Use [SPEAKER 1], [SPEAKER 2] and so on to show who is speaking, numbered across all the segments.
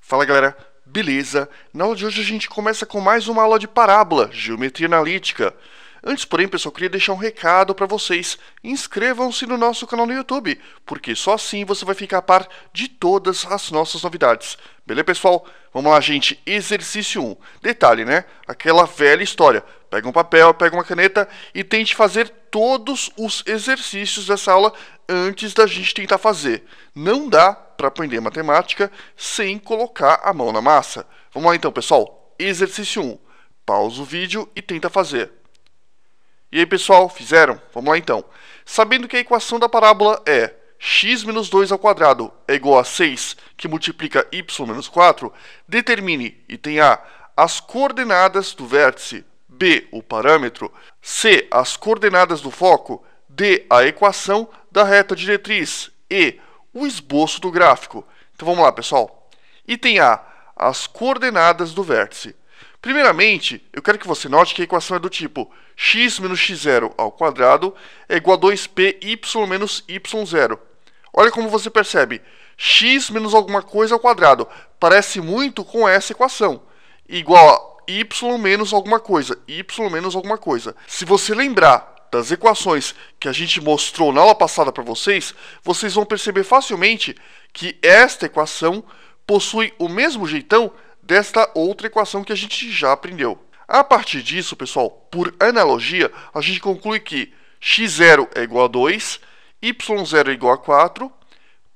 [SPEAKER 1] Fala galera, beleza? Na aula de hoje a gente começa com mais uma aula de parábola, geometria analítica. Antes, porém, pessoal, eu queria deixar um recado para vocês. Inscrevam-se no nosso canal no YouTube, porque só assim você vai ficar a par de todas as nossas novidades. Beleza, pessoal? Vamos lá, gente. Exercício 1. Detalhe, né? Aquela velha história. Pega um papel, pega uma caneta e tente fazer todos os exercícios dessa aula antes da gente tentar fazer. Não dá para aprender matemática sem colocar a mão na massa. Vamos lá então, pessoal. Exercício 1. Pausa o vídeo e tenta fazer. E aí, pessoal, fizeram? Vamos lá então. Sabendo que a equação da parábola é x menos 2 ao quadrado é igual a 6, que multiplica y menos 4, determine, item A, as coordenadas do vértice, B, o parâmetro, C, as coordenadas do foco, D, a equação da reta diretriz, E, o esboço do gráfico. Então vamos lá, pessoal. Item A, as coordenadas do vértice. Primeiramente, eu quero que você note que a equação é do tipo x menos x0 ao quadrado é igual a 2py menos y0. Olha como você percebe, x menos alguma coisa ao quadrado parece muito com essa equação, igual a y menos alguma coisa, y menos alguma coisa. Se você lembrar das equações que a gente mostrou na aula passada para vocês, vocês vão perceber facilmente que esta equação possui o mesmo jeitão desta outra equação que a gente já aprendeu. A partir disso, pessoal, por analogia, a gente conclui que x0 é igual a 2, y0 é igual a 4.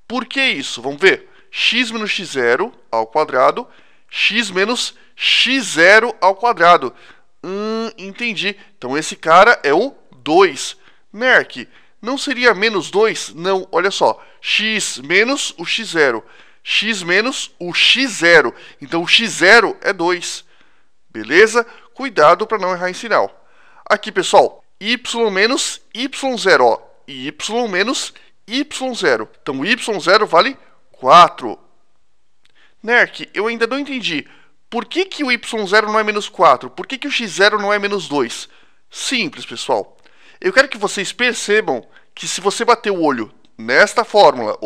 [SPEAKER 1] Por que isso? Vamos ver. X menos x0 ao quadrado, x menos x0 ao quadrado. Entendi. Então esse cara é o 2. Merck, não seria menos 2? Não, olha só. X menos o x0. X menos o x0. Então o x0 é 2. Beleza? Cuidado para não errar em sinal. Aqui, pessoal, y menos y0, ó. Y menos y0. Então, y0 vale 4. Nerk, eu ainda não entendi. Por que o y0 não é menos 4? Por que o x0 não é menos 2? Simples, pessoal. Eu quero que vocês percebam que se você bater o olho nesta fórmula,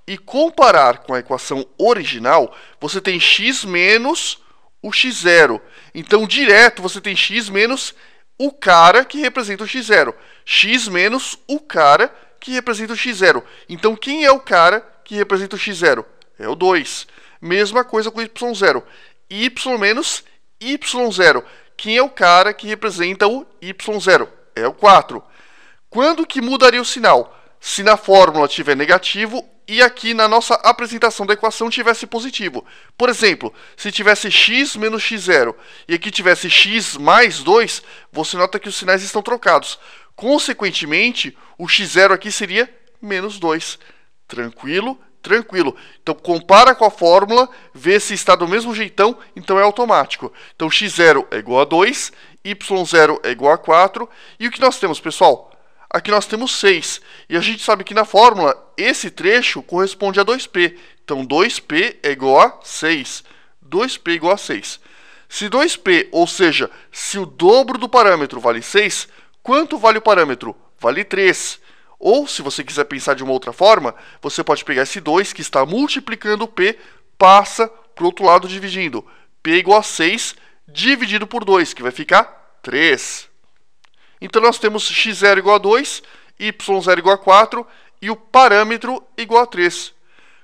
[SPEAKER 1] e comparar com a equação original, você tem x menos o x0. Então, direto, você tem x menos o cara que representa o x0. X menos o cara que representa o x0. Então, quem é o cara que representa o x0? É o 2. Mesma coisa com o y0. Y menos y0. Quem é o cara que representa o y0? É o 4. Quando que mudaria o sinal? Se na fórmula tiver negativo e aqui na nossa apresentação da equação tivesse positivo. Por exemplo, se tivesse x menos x0 e aqui tivesse x mais 2, você nota que os sinais estão trocados. Consequentemente, o x0 aqui seria menos 2. Tranquilo? Tranquilo. Então, compara com a fórmula, vê se está do mesmo jeitão, então é automático. Então, x0 é igual a 2, y0 é igual a 4. E o que nós temos, pessoal? Aqui nós temos 6. E a gente sabe que na fórmula, esse trecho corresponde a 2p. Então, 2p é igual a 6. 2p é igual a 6. Se 2p, ou seja, se o dobro do parâmetro vale 6, quanto vale o parâmetro? Vale 3. Ou, se você quiser pensar de uma outra forma, você pode pegar esse 2 que está multiplicando o p, passa para o outro lado dividindo. p é igual a 6 dividido por 2, que vai ficar 3. Então, nós temos x0 igual a 2, y0 igual a 4 e o parâmetro igual a 3.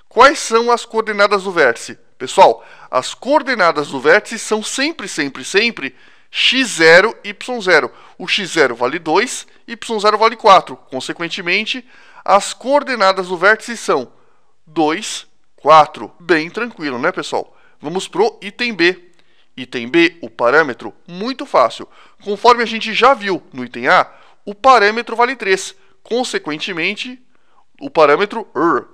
[SPEAKER 1] Quais são as coordenadas do vértice? Pessoal, as coordenadas do vértice são sempre x0 e y0. O x0 vale 2, y0 vale 4. Consequentemente, as coordenadas do vértice são 2, 4. Bem tranquilo, né, pessoal? Vamos pro item B. Item B, o parâmetro, muito fácil. Conforme a gente já viu no item A, o parâmetro vale 3. Consequentemente, o parâmetro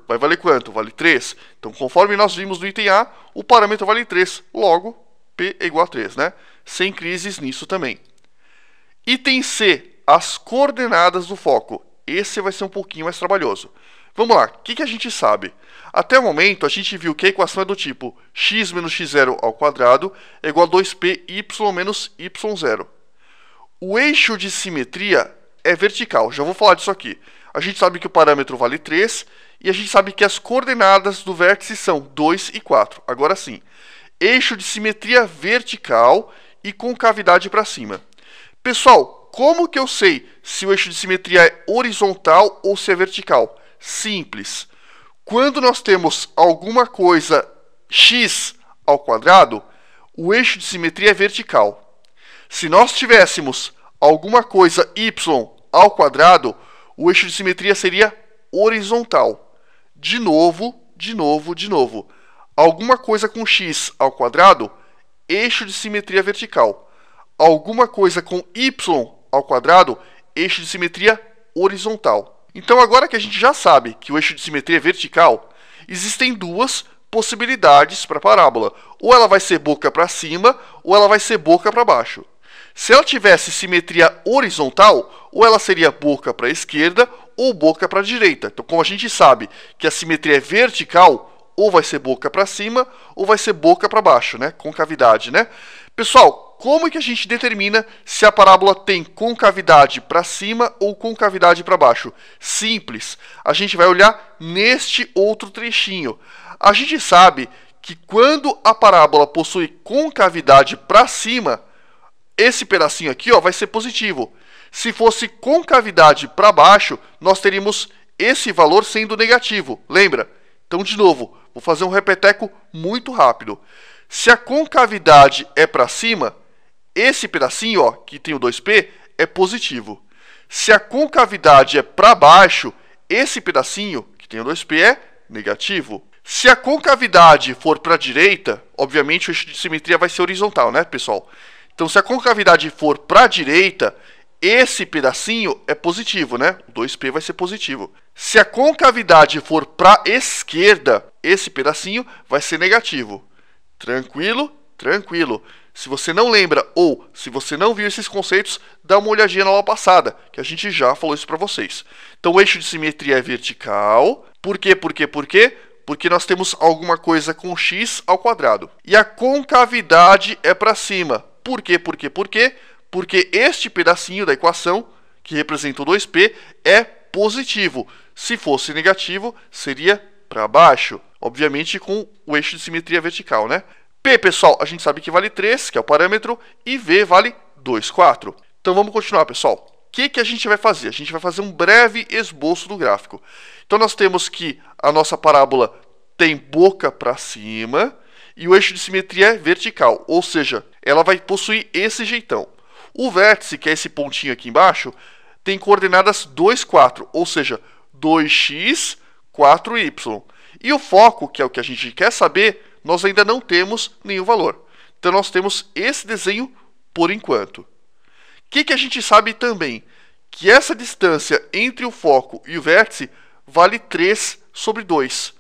[SPEAKER 1] vai valer quanto? Vale 3. Então, conforme nós vimos no item A, o parâmetro vale 3. Logo, P é igual a 3, né? Sem crises nisso também. Item C, as coordenadas do foco. Esse vai ser um pouquinho mais trabalhoso. Vamos lá, o que a gente sabe? Até o momento, a gente viu que a equação é do tipo x menos x0 ao quadrado é igual a 2py menos y0. O eixo de simetria é vertical, já vou falar disso aqui. A gente sabe que o parâmetro vale 3 e a gente sabe que as coordenadas do vértice são 2 e 4. Agora sim, eixo de simetria vertical e concavidade para cima. Pessoal, como que eu sei se o eixo de simetria é horizontal ou se é vertical? Simples. Quando nós temos alguma coisa x ao quadrado, o eixo de simetria é vertical. Se nós tivéssemos alguma coisa y ao quadrado, o eixo de simetria seria horizontal. De novo. Alguma coisa com x ao quadrado, eixo de simetria vertical. Alguma coisa com y ao quadrado, eixo de simetria horizontal. Então, agora que a gente já sabe que o eixo de simetria é vertical, existem duas possibilidades para a parábola. Ou ela vai ser boca para cima, ou ela vai ser boca para baixo. Se ela tivesse simetria horizontal, ou ela seria boca para a esquerda, ou boca para a direita. Então, como a gente sabe que a simetria é vertical, ou vai ser boca para cima, ou vai ser boca para baixo, né? Concavidade, né? Pessoal, como que a gente determina se a parábola tem concavidade para cima ou concavidade para baixo? Simples. A gente vai olhar neste outro trechinho. A gente sabe que quando a parábola possui concavidade para cima, esse pedacinho aqui, ó, vai ser positivo. Se fosse concavidade para baixo, nós teríamos esse valor sendo negativo. Lembra? Então, de novo, vou fazer um repeteco muito rápido. Se a concavidade é para cima, esse pedacinho, ó, que tem o 2p, é positivo. Se a concavidade é para baixo, esse pedacinho, que tem o 2p, é negativo. Se a concavidade for para a direita, obviamente o eixo de simetria vai ser horizontal, né, pessoal? Então, se a concavidade for para a direita, esse pedacinho é positivo, né? O 2p vai ser positivo. Se a concavidade for para a esquerda, esse pedacinho vai ser negativo. Tranquilo? Tranquilo. Se você não lembra ou se você não viu esses conceitos, dá uma olhadinha na aula passada, que a gente já falou isso para vocês. Então, o eixo de simetria é vertical. Por quê? Porque nós temos alguma coisa com x ao quadrado. E a concavidade é para cima. Por quê? Porque este pedacinho da equação, que representa o 2p, é positivo. Se fosse negativo, seria para baixo. Obviamente com o eixo de simetria vertical, né? P, pessoal, a gente sabe que vale 3, que é o parâmetro, e V vale 2, 4. Então vamos continuar, pessoal. O que a gente vai fazer? A gente vai fazer um breve esboço do gráfico. Então nós temos que a nossa parábola tem boca para cima e o eixo de simetria é vertical, ou seja, ela vai possuir esse jeitão. O vértice, que é esse pontinho aqui embaixo, tem coordenadas 2, 4, ou seja, 2x, 4y. E o foco, que é o que a gente quer saber, nós ainda não temos nenhum valor. Então, nós temos esse desenho por enquanto. O que a gente sabe também? Que essa distância entre o foco e o vértice vale 3 sobre 2.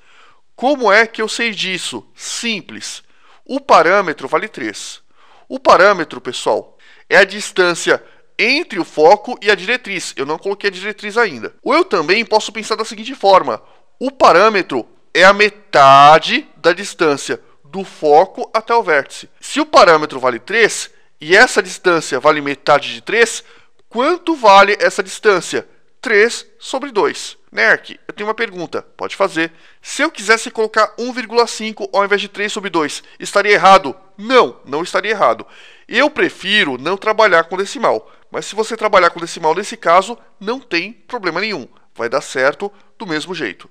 [SPEAKER 1] Como é que eu sei disso? Simples. O parâmetro vale 3. O parâmetro, pessoal, é a distância entre o foco e a diretriz. Eu não coloquei a diretriz ainda. Ou eu também posso pensar da seguinte forma. O parâmetro é a metade da distância do foco até o vértice. Se o parâmetro vale 3 e essa distância vale metade de 3, quanto vale essa distância? 3 sobre 2. Nerk, eu tenho uma pergunta. Pode fazer. Se eu quisesse colocar 1,5 ao invés de 3 sobre 2, estaria errado? Não, não estaria errado. Eu prefiro não trabalhar com decimal. Mas se você trabalhar com decimal nesse caso, não tem problema nenhum. Vai dar certo do mesmo jeito.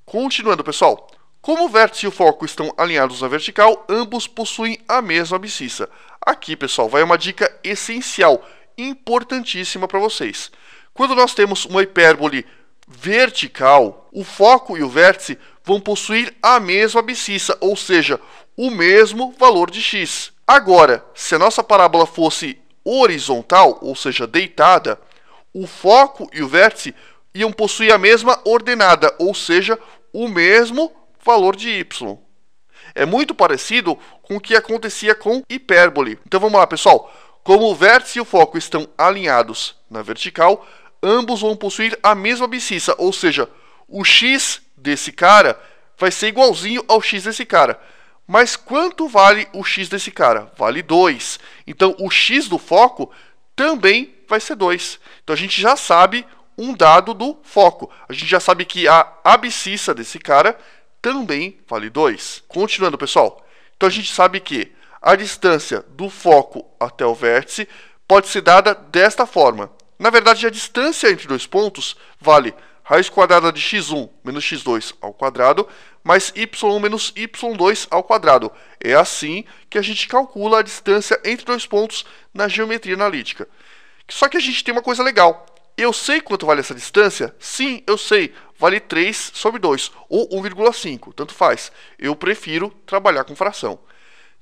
[SPEAKER 1] Continuando, pessoal. Como o vértice e o foco estão alinhados na vertical, ambos possuem a mesma abscissa. Aqui, pessoal, vai uma dica essencial, importantíssima para vocês. Quando nós temos uma hipérbole vertical, o foco e o vértice vão possuir a mesma abscissa, ou seja, o mesmo valor de x. Agora, se a nossa parábola fosse horizontal, ou seja, deitada, o foco e o vértice iam possuir a mesma ordenada, ou seja, o mesmo valor de y. É muito parecido com o que acontecia com hipérbole. Então vamos lá, pessoal. Como o vértice e o foco estão alinhados na vertical, ambos vão possuir a mesma abscissa, ou seja, o x desse cara vai ser igualzinho ao x desse cara. Mas quanto vale o x desse cara? Vale 2. Então o x do foco também vai ser 2. Então a gente já sabe um dado do foco. A gente já sabe que a abscissa desse cara também vale 2. Continuando, pessoal. Então a gente sabe que a distância do foco até o vértice pode ser dada desta forma. Na verdade, a distância entre dois pontos vale raiz quadrada de x1 menos x2 ao quadrado mais y1 menos y2 ao quadrado. É assim que a gente calcula a distância entre dois pontos na geometria analítica. Só que a gente tem uma coisa legal. Eu sei quanto vale essa distância? Sim, eu sei. Vale 3 sobre 2, ou 1,5, tanto faz. Eu prefiro trabalhar com fração.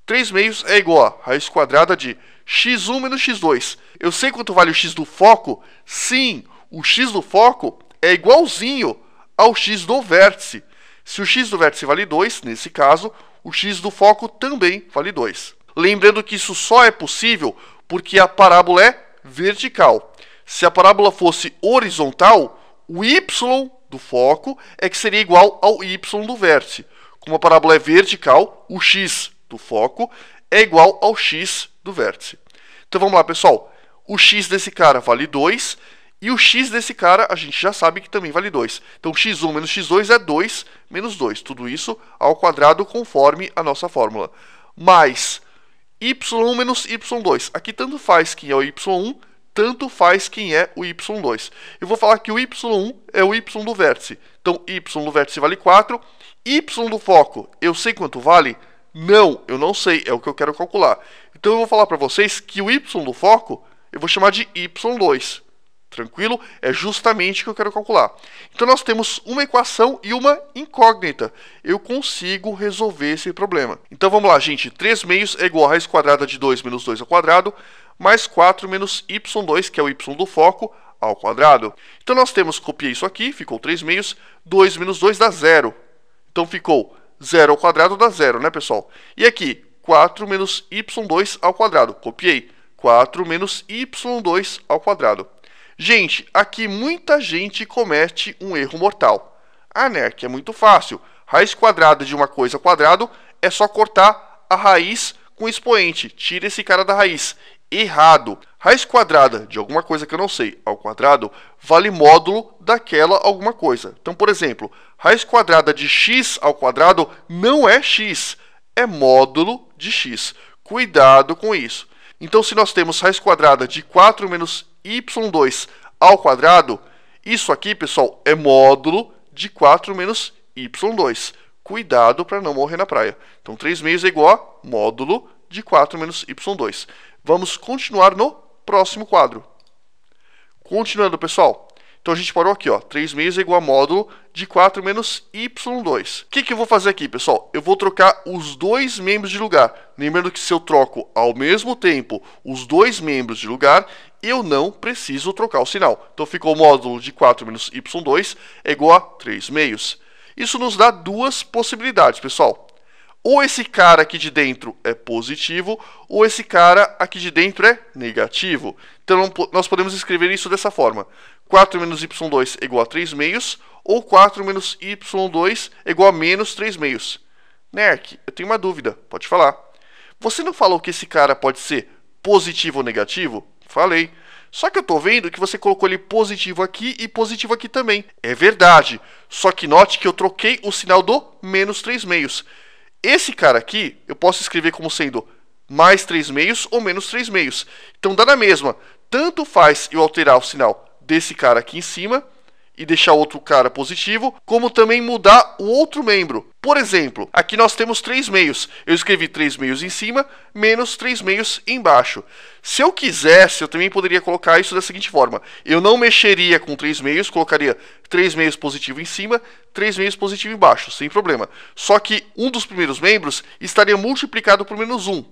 [SPEAKER 1] 3 meios é igual a raiz quadrada de x1 menos x2. Eu sei quanto vale o x do foco? Sim, o x do foco é igualzinho ao x do vértice. Se o x do vértice vale 2, nesse caso, o x do foco também vale 2. Lembrando que isso só é possível porque a parábola é vertical. Se a parábola fosse horizontal, o y do foco é que seria igual ao y do vértice. Como a parábola é vertical, o x do foco é igual ao x do vértice. Então vamos lá, pessoal. O x desse cara vale 2 e o x desse cara a gente já sabe que também vale 2. Então x1 menos x2 é 2 menos 2. Tudo isso ao quadrado conforme a nossa fórmula. Mais y1 menos y2. Aqui tanto faz quem é o y1, tanto faz quem é o y2. Eu vou falar que o y1 é o y do vértice. Então y do vértice vale 4. Y do foco, eu sei quanto vale? Não, eu não sei, é o que eu quero calcular. Então eu vou falar para vocês que o y do foco eu vou chamar de y2. Tranquilo? É justamente o que eu quero calcular. Então nós temos uma equação e uma incógnita. Eu consigo resolver esse problema. Então vamos lá, gente. 3 meios é igual a raiz quadrada de 2 menos 2 ao quadrado, mais 4 menos y2, que é o y do foco, ao quadrado. Então nós temos, copiei isso aqui, ficou 3 meios, 2 menos 2 dá 0. Então ficou 0 ao quadrado dá 0, né, pessoal? E aqui, 4 menos y2 ao quadrado. Copiei. 4 menos y2 ao quadrado. Gente, aqui muita gente comete um erro mortal. Ah, né, que é muito fácil. Raiz quadrada de uma coisa ao quadrado é só cortar a raiz com expoente. Tira esse cara da raiz. Errado. Raiz quadrada de alguma coisa que eu não sei ao quadrado vale módulo daquela alguma coisa. Então, por exemplo, raiz quadrada de x ao quadrado não é x, é módulo de x. Cuidado com isso. Então, se nós temos raiz quadrada de 4 menos y2 ao quadrado, isso aqui, pessoal, é módulo de 4 menos y2. Cuidado para não morrer na praia. Então, 3 meios é igual a módulo de 4 menos y2. Vamos continuar no próximo quadro. Continuando, pessoal. Então, a gente parou aqui, ó. 3 meios é igual a módulo de 4 menos y2. O que eu vou fazer aqui, pessoal? Eu vou trocar os dois membros de lugar. Lembrando que se eu troco ao mesmo tempo os dois membros de lugar, eu não preciso trocar o sinal. Então, ficou o módulo de 4 menos y2 é igual a 3 meios. Isso nos dá duas possibilidades, pessoal. Ou esse cara aqui de dentro é positivo, ou esse cara aqui de dentro é negativo. Então, nós podemos escrever isso dessa forma. 4 menos y2 é igual a 3 meios, ou 4 menos y2 é igual a menos 3 meios. Nerk, eu tenho uma dúvida, pode falar. Você não falou que esse cara pode ser positivo ou negativo? Falei. Só que eu estou vendo que você colocou ele positivo aqui e positivo aqui também. É verdade, só que note que eu troquei o sinal do menos 3 meios. Esse cara aqui, eu posso escrever como sendo mais 3 meios ou menos 3 meios. Então dá na mesma. Tanto faz eu alterar o sinal desse cara aqui em cima e deixar outro cara positivo, como também mudar o outro membro. Por exemplo, aqui nós temos 3 meios. Eu escrevi 3 meios em cima, menos 3 meios embaixo. Se eu quisesse, eu também poderia colocar isso da seguinte forma. Eu não mexeria com 3 meios, colocaria 3 meios positivo em cima, 3 meios positivo embaixo, sem problema. Só que um dos primeiros membros estaria multiplicado por menos 1.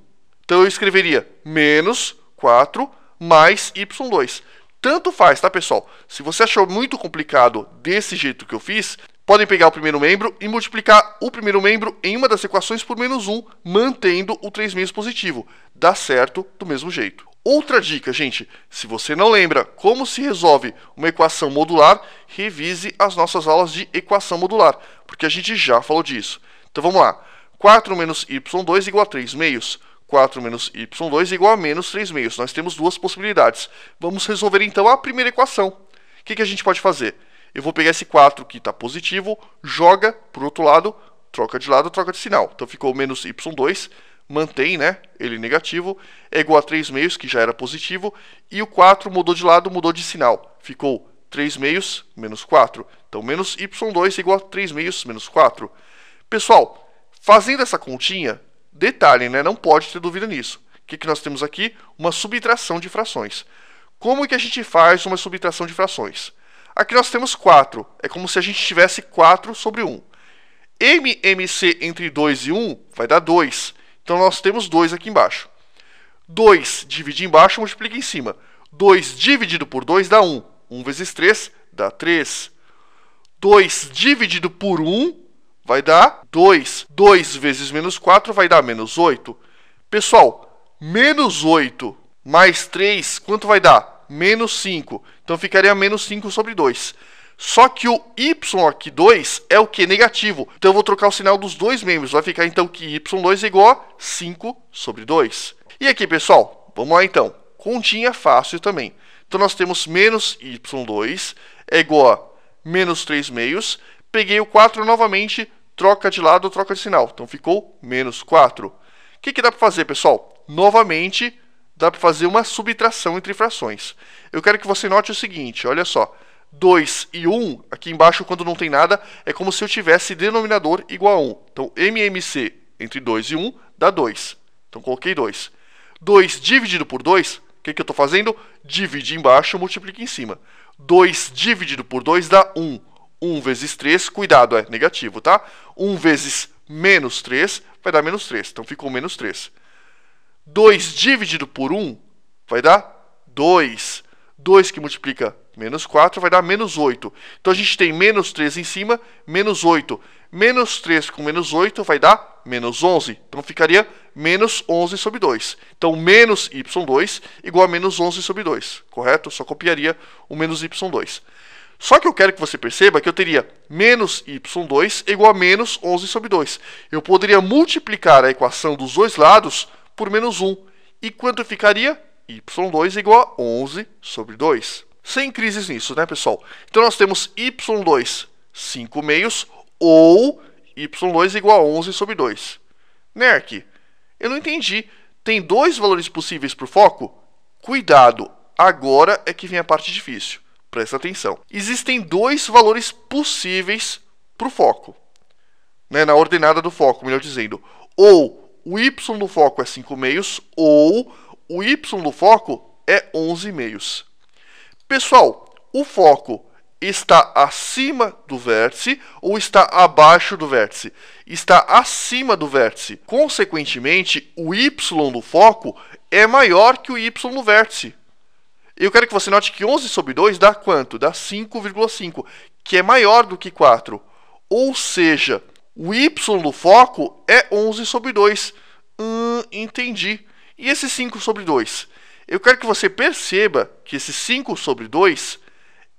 [SPEAKER 1] Então eu escreveria menos 4 mais y2. Tanto faz, tá, pessoal? Se você achou muito complicado desse jeito que eu fiz, podem pegar o primeiro membro e multiplicar o primeiro membro em uma das equações por menos 1, mantendo o 3 meios positivo. Dá certo do mesmo jeito. Outra dica, gente, se você não lembra como se resolve uma equação modular, revise as nossas aulas de equação modular, porque a gente já falou disso. Então vamos lá. 4 menos y2 igual a 3 meios. 4 menos y2 igual a menos 3 meios. Nós temos duas possibilidades. Vamos resolver então a primeira equação, que a gente pode fazer? Eu vou pegar esse 4 que está positivo, joga para o outro lado, troca de sinal. Então ficou menos y2, mantém, né, ele negativo, é igual a 3 meios, que já era positivo, e o 4 mudou de lado, mudou de sinal. Ficou 3 meios menos 4. Então menos y2 é igual a 3 meios menos 4. Pessoal, fazendo essa continha, detalhe, né, não pode ter dúvida nisso. O que nós temos aqui? Uma subtração de frações. Como que a gente faz uma subtração de frações? Aqui nós temos 4. É como se a gente tivesse 4 sobre 1. MMC entre 2 e 1 vai dar 2. Então nós temos 2 aqui embaixo. 2 divide embaixo, multiplica em cima. 2 dividido por 2 dá 1. 1 vezes 3 dá 3. 2 dividido por 1 vai dar 2. 2 vezes menos 4 vai dar menos 8. Pessoal, menos 8 mais 3, quanto vai dar? Menos 5. Então ficaria menos 5 sobre 2. Só que o y aqui, 2, é o que? Negativo. Então eu vou trocar o sinal dos dois membros. Vai ficar então que y2 é igual a 5 sobre 2. E aqui, pessoal, vamos lá então. Continha fácil também. Então nós temos menos y2 é igual a menos 3 meios. Peguei o 4 novamente, troca de lado, troca de sinal. Então ficou menos 4. O que dá para fazer, pessoal? Novamente, dá para fazer uma subtração entre frações. Eu quero que você note o seguinte, olha só. 2 e 1, aqui embaixo, quando não tem nada, é como se eu tivesse denominador igual a 1. Então, MMC entre 2 e 1 dá 2. Então, coloquei 2. 2 dividido por 2, o que eu estou fazendo? Divide embaixo, multiplica em cima. 2 dividido por 2 dá 1. 1 vezes 3, cuidado, é negativo, tá? 1 vezes menos 3 vai dar menos 3. Então, ficou menos 3. 2 dividido por 1 vai dar 2. 2 que multiplica menos 4 vai dar menos 8. Então a gente tem menos 3 em cima, menos 8. Menos 3 com menos 8 vai dar menos 11. Então ficaria menos 11 sobre 2. Então menos y2 igual a menos 11 sobre 2. Correto? Só copiaria o menos y2. Só que eu quero que você perceba que eu teria menos y2 igual a menos 11 sobre 2. Eu poderia multiplicar a equação dos dois lados por menos 1. E quanto ficaria? y2 igual a 11 sobre 2. Sem crises nisso, né, pessoal? Então nós temos y2 5 meios ou y2 igual a 11 sobre 2. Nerk, eu não entendi. Tem dois valores possíveis para o foco? Cuidado, agora é que vem a parte difícil. Presta atenção. Existem dois valores possíveis para o foco. Né, na ordenada do foco, melhor dizendo. Ou o y do foco é 5 meios ou o y do foco é 11 meios. Pessoal, o foco está acima do vértice ou está abaixo do vértice? Está acima do vértice. Consequentemente, o y do foco é maior que o y no vértice. Eu quero que você note que 11 sobre 2 dá quanto? Dá 5,5, que é maior do que 4. Ou seja, o y do foco é 11 sobre 2. Entendi. E esse 5 sobre 2? Eu quero que você perceba que esse 5 sobre 2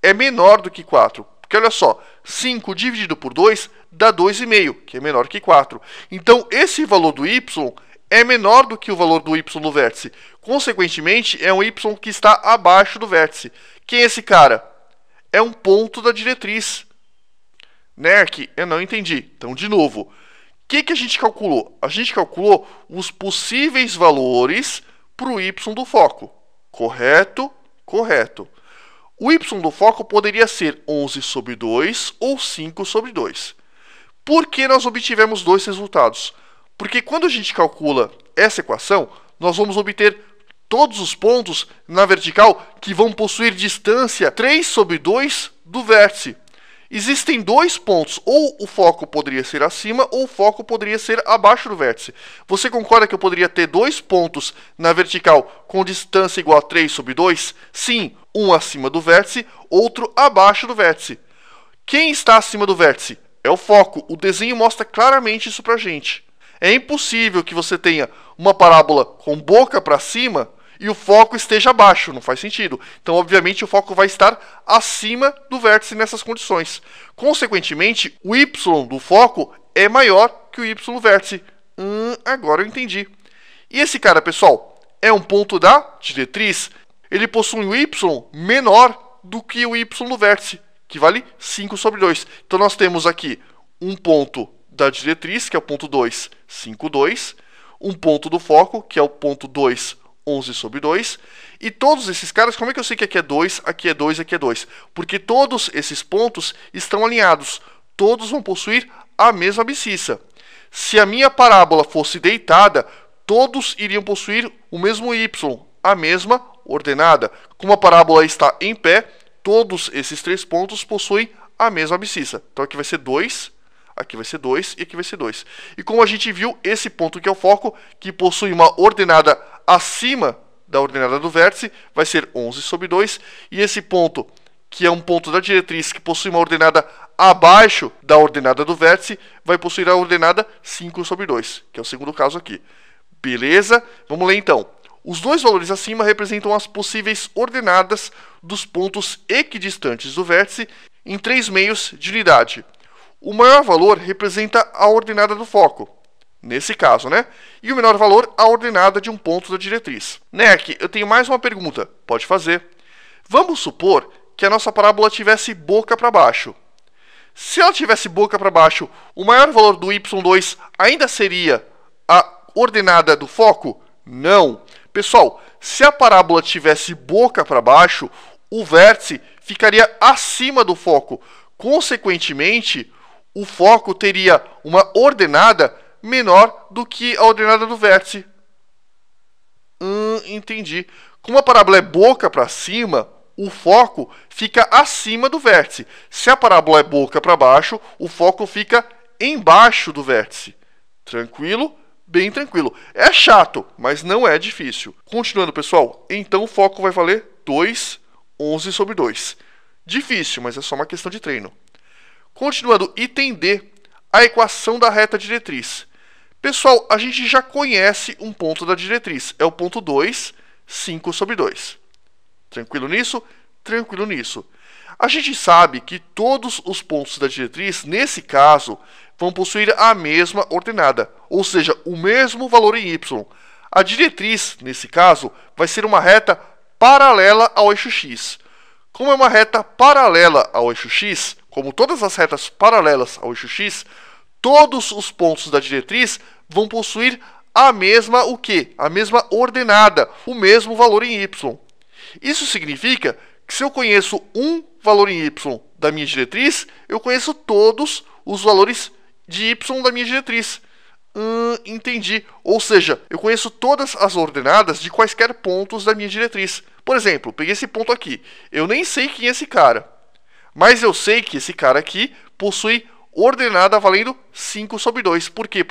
[SPEAKER 1] é menor do que 4. Porque olha só, 5 dividido por 2 dá 2,5, que é menor que 4. Então, esse valor do y é menor do que o valor do y no vértice. Consequentemente, é um y que está abaixo do vértice. Quem é esse cara? É um ponto da diretriz. Nerk, eu não entendi. Então, de novo, o que a gente calculou? A gente calculou os possíveis valores para o y do foco. Correto? Correto. O y do foco poderia ser 11 sobre 2 ou 5 sobre 2. Por que nós obtivemos dois resultados? Porque quando a gente calcula essa equação, nós vamos obter todos os pontos na vertical que vão possuir distância 3 sobre 2 do vértice. Existem dois pontos, ou o foco poderia ser acima, ou o foco poderia ser abaixo do vértice. Você concorda que eu poderia ter dois pontos na vertical com distância igual a 3 sobre 2? Sim, um acima do vértice, outro abaixo do vértice. Quem está acima do vértice? É o foco. O desenho mostra claramente isso pra gente. É impossível que você tenha uma parábola com boca para cima e o foco esteja abaixo, não faz sentido. Então, obviamente, o foco vai estar acima do vértice nessas condições. Consequentemente, o y do foco é maior que o y no vértice. Agora eu entendi. E esse cara, pessoal, é um ponto da diretriz. Ele possui um y menor do que o y do vértice, que vale 5 sobre 2. Então, nós temos aqui um ponto da diretriz, que é o ponto 2, 5, 2. Um ponto do foco, que é o ponto 2, 11 sobre 2. E todos esses caras, como é que eu sei que aqui é 2, aqui é 2, aqui é 2? Porque todos esses pontos estão alinhados. Todos vão possuir a mesma abscissa. Se a minha parábola fosse deitada, todos iriam possuir o mesmo y, a mesma ordenada. Como a parábola está em pé, todos esses três pontos possuem a mesma abscissa. Então aqui vai ser 2, aqui vai ser 2 e aqui vai ser 2. E como a gente viu, esse ponto que é o foco, que possui uma ordenada acima da ordenada do vértice, vai ser 11 sobre 2. E esse ponto, que é um ponto da diretriz, que possui uma ordenada abaixo da ordenada do vértice, vai possuir a ordenada 5 sobre 2, que é o segundo caso aqui. Beleza? Vamos ler então. Os dois valores acima representam as possíveis ordenadas dos pontos equidistantes do vértice em 3 meios de unidade. O maior valor representa a ordenada do foco, nesse caso, né? E o menor valor, a ordenada de um ponto da diretriz. NEC, eu tenho mais uma pergunta. Pode fazer. Vamos supor que a nossa parábola tivesse boca para baixo. Se ela tivesse boca para baixo, o maior valor do y2 ainda seria a ordenada do foco? Não. Pessoal, se a parábola tivesse boca para baixo, o vértice ficaria acima do foco. Consequentemente, o foco teria uma ordenada menor do que a ordenada do vértice. Entendi. Como a parábola é boca para cima, o foco fica acima do vértice. Se a parábola é boca para baixo, o foco fica embaixo do vértice. Tranquilo? Bem tranquilo. É chato, mas não é difícil. Continuando, pessoal, então o foco vai valer 2, 11 sobre 2. Difícil, mas é só uma questão de treino. Continuando, item D, a equação da reta diretriz. Pessoal, a gente já conhece um ponto da diretriz. É o ponto 2, 5 sobre 2. Tranquilo nisso? Tranquilo nisso. A gente sabe que todos os pontos da diretriz, nesse caso, vão possuir a mesma ordenada, ou seja, o mesmo valor em y. A diretriz, nesse caso, vai ser uma reta paralela ao eixo x. Como é uma reta paralela ao eixo x, como todas as retas paralelas ao eixo x, todos os pontos da diretriz vão possuir a mesma o quê? A mesma ordenada, o mesmo valor em y. Isso significa que se eu conheço um valor em y da minha diretriz, eu conheço todos os valores de y da minha diretriz. Entendi. Ou seja, eu conheço todas as ordenadas de quaisquer pontos da minha diretriz. Por exemplo, peguei esse ponto aqui. Eu nem sei quem é esse cara. Mas eu sei que esse cara aqui possui ordenada valendo 5 sobre 2. Por quê?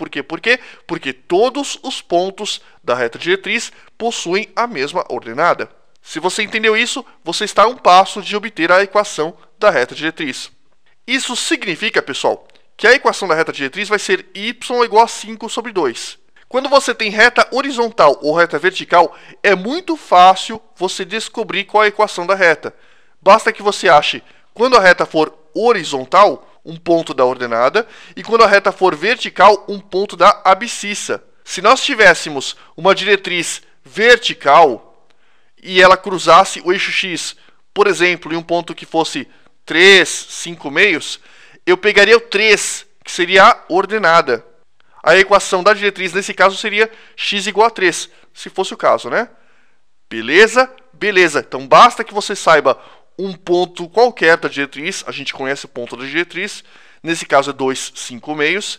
[SPEAKER 1] Porque todos os pontos da reta diretriz possuem a mesma ordenada. Se você entendeu isso, você está a um passo de obter a equação da reta diretriz. Isso significa, pessoal, que a equação da reta diretriz vai ser y igual a 5 sobre 2. Quando você tem reta horizontal ou reta vertical, é muito fácil você descobrir qual é a equação da reta. Basta que você ache, quando a reta for horizontal, um ponto da ordenada, e quando a reta for vertical, um ponto da abscissa. Se nós tivéssemos uma diretriz vertical e ela cruzasse o eixo x, por exemplo, em um ponto que fosse 3, 5 meios, eu pegaria o 3, que seria a ordenada. A equação da diretriz, nesse caso, seria x igual a 3, se fosse o caso, né? Beleza? Beleza. Então, basta que você saiba um ponto qualquer da diretriz, a gente conhece o ponto da diretriz, nesse caso é 2, 5 meios,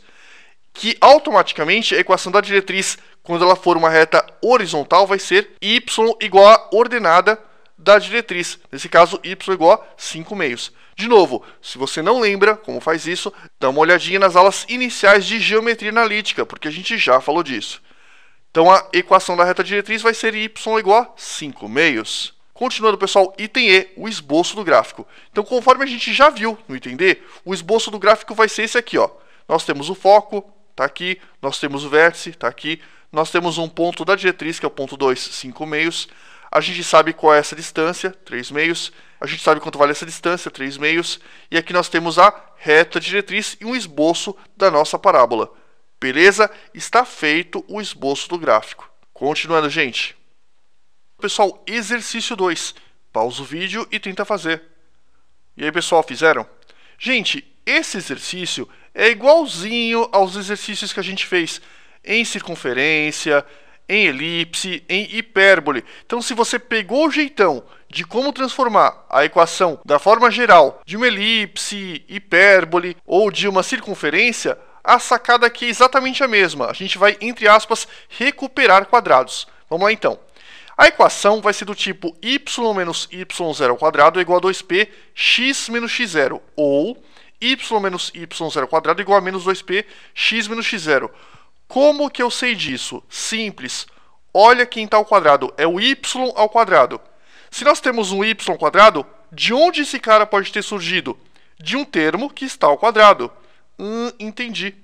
[SPEAKER 1] que automaticamente a equação da diretriz, quando ela for uma reta horizontal, vai ser y igual a ordenada da diretriz. Nesse caso, y igual a 5 meios. De novo, se você não lembra como faz isso, dá uma olhadinha nas aulas iniciais de geometria analítica, porque a gente já falou disso. Então, a equação da reta diretriz vai ser y igual a 5 meios. Continuando, pessoal, item E, o esboço do gráfico. Então, conforme a gente já viu no item D, o esboço do gráfico vai ser esse aqui, ó. Nós temos o foco, está aqui, nós temos o vértice, está aqui, nós temos um ponto da diretriz, que é o ponto 2, 5 meios. A gente sabe qual é essa distância, 3 meios. A gente sabe quanto vale essa distância, 3 meios. E aqui nós temos a reta diretriz e um esboço da nossa parábola. Beleza? Está feito o esboço do gráfico. Continuando, gente. Pessoal, exercício 2. pausa o vídeo e tenta fazer. E aí, pessoal, fizeram? Gente, esse exercício é igualzinho aos exercícios que a gente fez em circunferência, em elipse, em hipérbole. Então, se você pegou o jeitão de como transformar a equação da forma geral de uma elipse, hipérbole ou de uma circunferência, a sacada aqui é exatamente a mesma. A gente vai, entre aspas, recuperar quadrados. Vamos lá, então. A equação vai ser do tipo y menos y0 ao quadrado é igual a 2p x menos x0, ou y menos y0 ao quadrado é igual a menos 2p x menos x0. Como que eu sei disso? Simples. Olha quem está ao quadrado. É o y ao quadrado. Se nós temos um y ao quadrado, de onde esse cara pode ter surgido? De um termo que está ao quadrado. Entendi.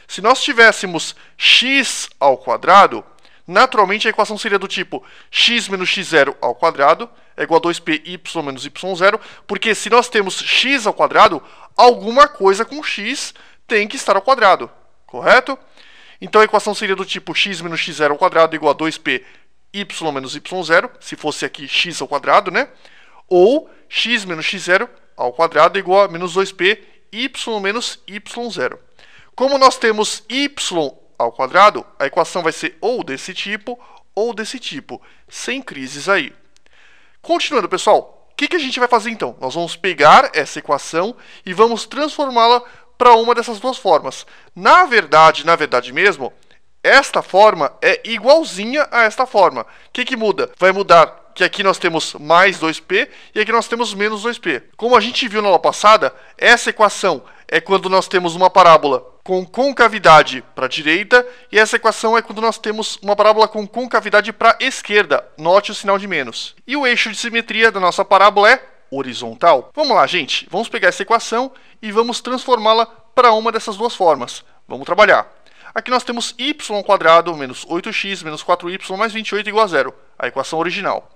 [SPEAKER 1] Se nós tivéssemos x ao quadrado, naturalmente a equação seria do tipo x menos x0 ao quadrado é igual a 2p y menos y0, porque se nós temos x ao quadrado, alguma coisa com x tem que estar ao quadrado, correto? Então a equação seria do tipo x menos x0 ao quadrado igual a 2p y menos y0, se fosse aqui x ao quadrado, né? Ou x menos x0 ao quadrado igual a menos 2p y menos y0. Como nós temos y ao quadrado, a equação vai ser ou desse tipo, sem crises aí. Continuando, pessoal, o que a gente vai fazer então? Nós vamos pegar essa equação e vamos transformá-la para uma dessas duas formas. Na verdade mesmo, esta forma é igualzinha a esta forma. O que muda? Vai mudar que aqui nós temos mais 2p e aqui nós temos menos 2p. Como a gente viu na aula passada, essa equação é quando nós temos uma parábola com concavidade para a direita, e essa equação é quando nós temos uma parábola com concavidade para a esquerda. Note o sinal de menos. E o eixo de simetria da nossa parábola é horizontal. Vamos lá, gente. Vamos pegar essa equação e vamos transformá-la para uma dessas duas formas. Vamos trabalhar. Aqui nós temos y ao quadrado menos 8x menos 4y mais 28 igual a zero. A equação original.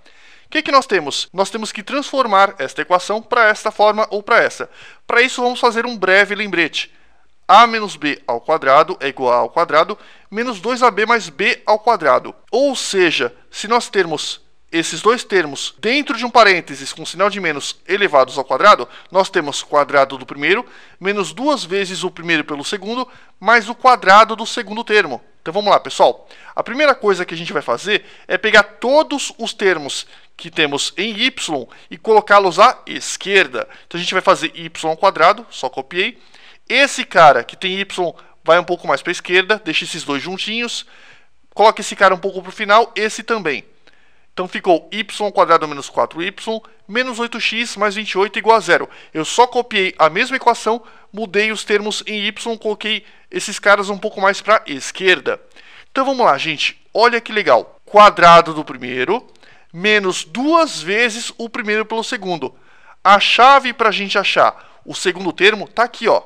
[SPEAKER 1] O que nós temos? Nós temos que transformar esta equação para esta forma ou para essa. Para isso, vamos fazer um breve lembrete. A menos b ao quadrado é igual a ao quadrado menos 2ab mais b ao quadrado. Ou seja, se nós termos esses dois termos dentro de um parênteses com sinal de menos elevados ao quadrado, nós temos quadrado do primeiro menos duas vezes o primeiro pelo segundo mais o quadrado do segundo termo. Então vamos lá, pessoal. A primeira coisa que a gente vai fazer é pegar todos os termos que temos em y e colocá-los à esquerda. Então a gente vai fazer y ao quadrado, só copiei. Esse cara que tem y vai um pouco mais para a esquerda, deixa esses dois juntinhos. Coloca esse cara um pouco para o final, esse também. Então ficou y ao quadrado menos 4y menos 8x mais 28 igual a zero. Eu só copiei a mesma equação, mudei os termos em y, coloquei esses caras um pouco mais para a esquerda. Então vamos lá, gente. Olha que legal. Quadrado do primeiro menos duas vezes o primeiro pelo segundo. A chave para a gente achar o segundo termo está aqui, ó.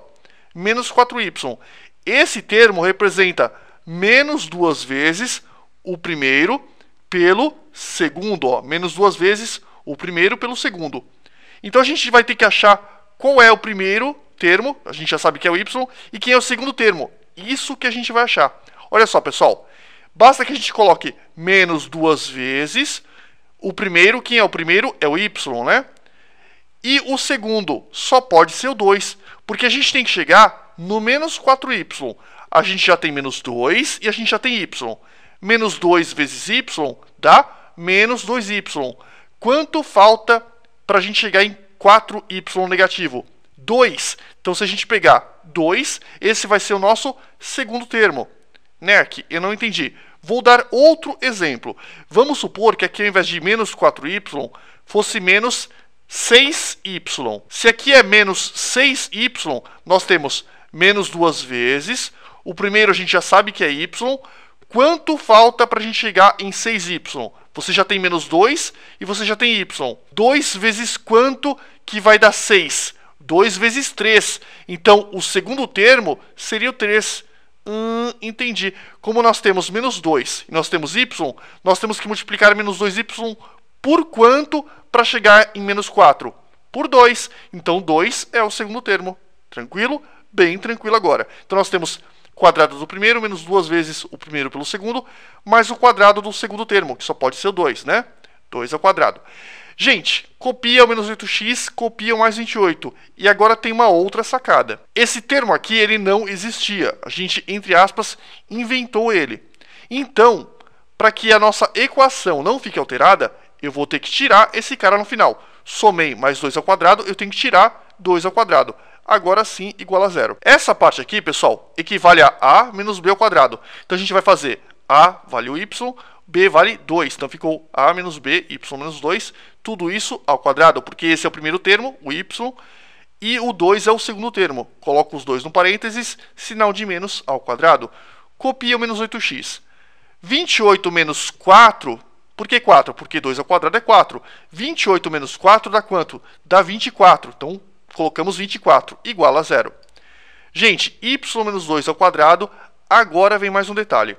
[SPEAKER 1] Menos 4y. Esse termo representa menos duas vezes o primeiro pelo segundo, ó. Menos duas vezes o primeiro pelo segundo. Então a gente vai ter que achar qual é o primeiro termo, a gente já sabe que é o y, e quem é o segundo termo. Isso que a gente vai achar. Olha só, pessoal. Basta que a gente coloque menos duas vezes o primeiro, quem é o primeiro é o y, né? E o segundo só pode ser o 2, porque a gente tem que chegar no menos 4y. A gente já tem menos 2 e a gente já tem y. Menos 2 vezes y dá menos 2y. Quanto falta para a gente chegar em 4y negativo? 2. Então, se a gente pegar 2, esse vai ser o nosso segundo termo. Nerk, eu não entendi. Vou dar outro exemplo. Vamos supor que aqui, ao invés de menos 4y, fosse menos 6y. Se aqui é menos 6y, nós temos menos duas vezes. O primeiro a gente já sabe que é y. Quanto falta para a gente chegar em 6y? Você já tem menos 2 e você já tem y. 2 vezes quanto que vai dar 6? 2 vezes 3. Então, o segundo termo seria o 3. Entendi. Como nós temos menos 2 e nós temos y, nós temos que multiplicar menos 2y por quanto para chegar em menos 4? Por 2. Então, 2 é o segundo termo. Tranquilo? Bem tranquilo agora. Então, nós temos quadrado do primeiro menos duas vezes o primeiro pelo segundo, mais o quadrado do segundo termo, que só pode ser o 2, né? 2 ao quadrado. Gente, copia o menos 8x, copia o mais 28. E agora tem uma outra sacada. Esse termo aqui, ele não existia. A gente, entre aspas, inventou ele. Então, para que a nossa equação não fique alterada, eu vou ter que tirar esse cara no final. Somei mais 2 ao quadrado, eu tenho que tirar 2 ao quadrado. Agora sim, igual a zero. Essa parte aqui, pessoal, equivale a a menos b ao quadrado. Então a gente vai fazer a vale o y, b vale 2. Então ficou a menos b, y menos 2. Tudo isso ao quadrado, porque esse é o primeiro termo, o y, e o 2 é o segundo termo. Coloco os dois no parênteses, sinal de menos ao quadrado. Copia o menos 8x. 28 menos 4, por que 4? Porque 2 ao quadrado é 4. 28 menos 4 dá quanto? Dá 24. Então, colocamos 24, igual a zero. Gente, y menos 2 ao quadrado, agora vem mais um detalhe.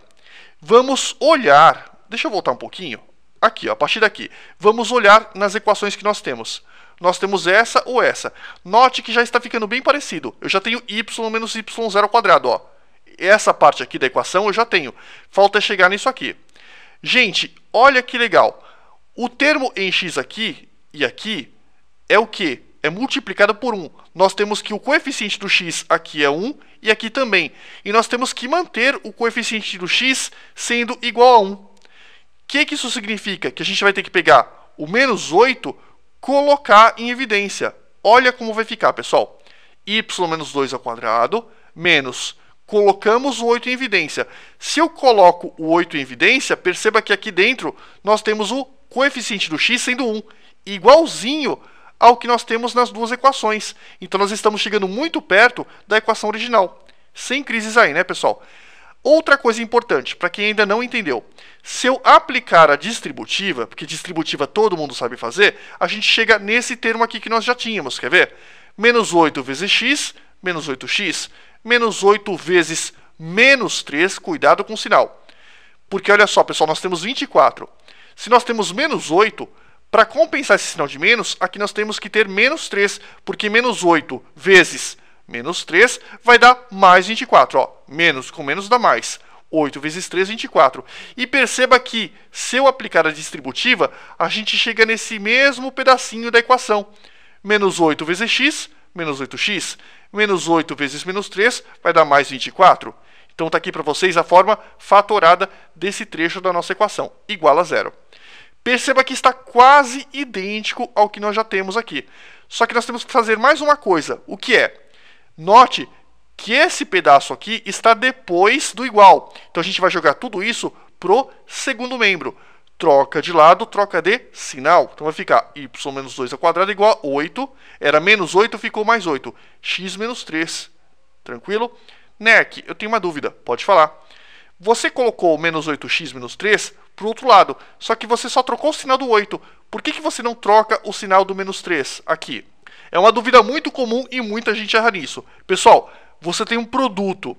[SPEAKER 1] Vamos olhar, deixa eu voltar um pouquinho, aqui, ó, a partir daqui. Vamos olhar nas equações que nós temos. Nós temos essa ou essa. Note que já está ficando bem parecido. Eu já tenho y menos y0 ao quadrado, ó. Essa parte aqui da equação eu já tenho. Falta chegar nisso aqui. Gente, olha que legal. O termo em x aqui e aqui é o quê? É multiplicado por 1. Nós temos que o coeficiente do x aqui é 1 e aqui também. E nós temos que manter o coeficiente do x sendo igual a 1. O que isso significa? Que a gente vai ter que pegar o menos 8, colocar em evidência. Olha como vai ficar, pessoal. Y menos 2 ao quadrado menos... Colocamos o 8 em evidência. Se eu coloco o 8 em evidência, perceba que aqui dentro nós temos o coeficiente do x sendo 1, igualzinho ao que nós temos nas duas equações. Então nós estamos chegando muito perto da equação original. Sem crises aí, né, pessoal? Outra coisa importante, para quem ainda não entendeu. Se eu aplicar a distributiva, porque distributiva todo mundo sabe fazer, a gente chega nesse termo aqui que nós já tínhamos, quer ver? Menos 8 vezes x, menos 8x, menos 8 vezes menos 3, cuidado com o sinal. Porque olha só, pessoal, nós temos 24. Se nós temos menos 8, para compensar esse sinal de menos, aqui nós temos que ter menos 3, porque menos 8 vezes menos 3 vai dar mais 24. Ó, menos com menos dá mais. 8 vezes 3, 24. E perceba que, se eu aplicar a distributiva, a gente chega nesse mesmo pedacinho da equação. Menos 8 vezes x, menos 8x, menos 8 vezes menos 3 vai dar mais 24. Então está aqui para vocês a forma fatorada desse trecho da nossa equação, igual a zero. Perceba que está quase idêntico ao que nós já temos aqui. Só que nós temos que fazer mais uma coisa, o que é? Note que esse pedaço aqui está depois do igual. Então a gente vai jogar tudo isso pro segundo membro. Troca de lado, troca de sinal. Então vai ficar y menos 2 ao quadrado igual a 8. Era menos 8, ficou mais 8. X menos 3. Tranquilo? Neck, eu tenho uma dúvida. Pode falar. Você colocou menos 8x menos 3 para o outro lado. Só que você só trocou o sinal do 8. Por que você não troca o sinal do menos 3 aqui? É uma dúvida muito comum e muita gente erra nisso. Pessoal, você tem um produto.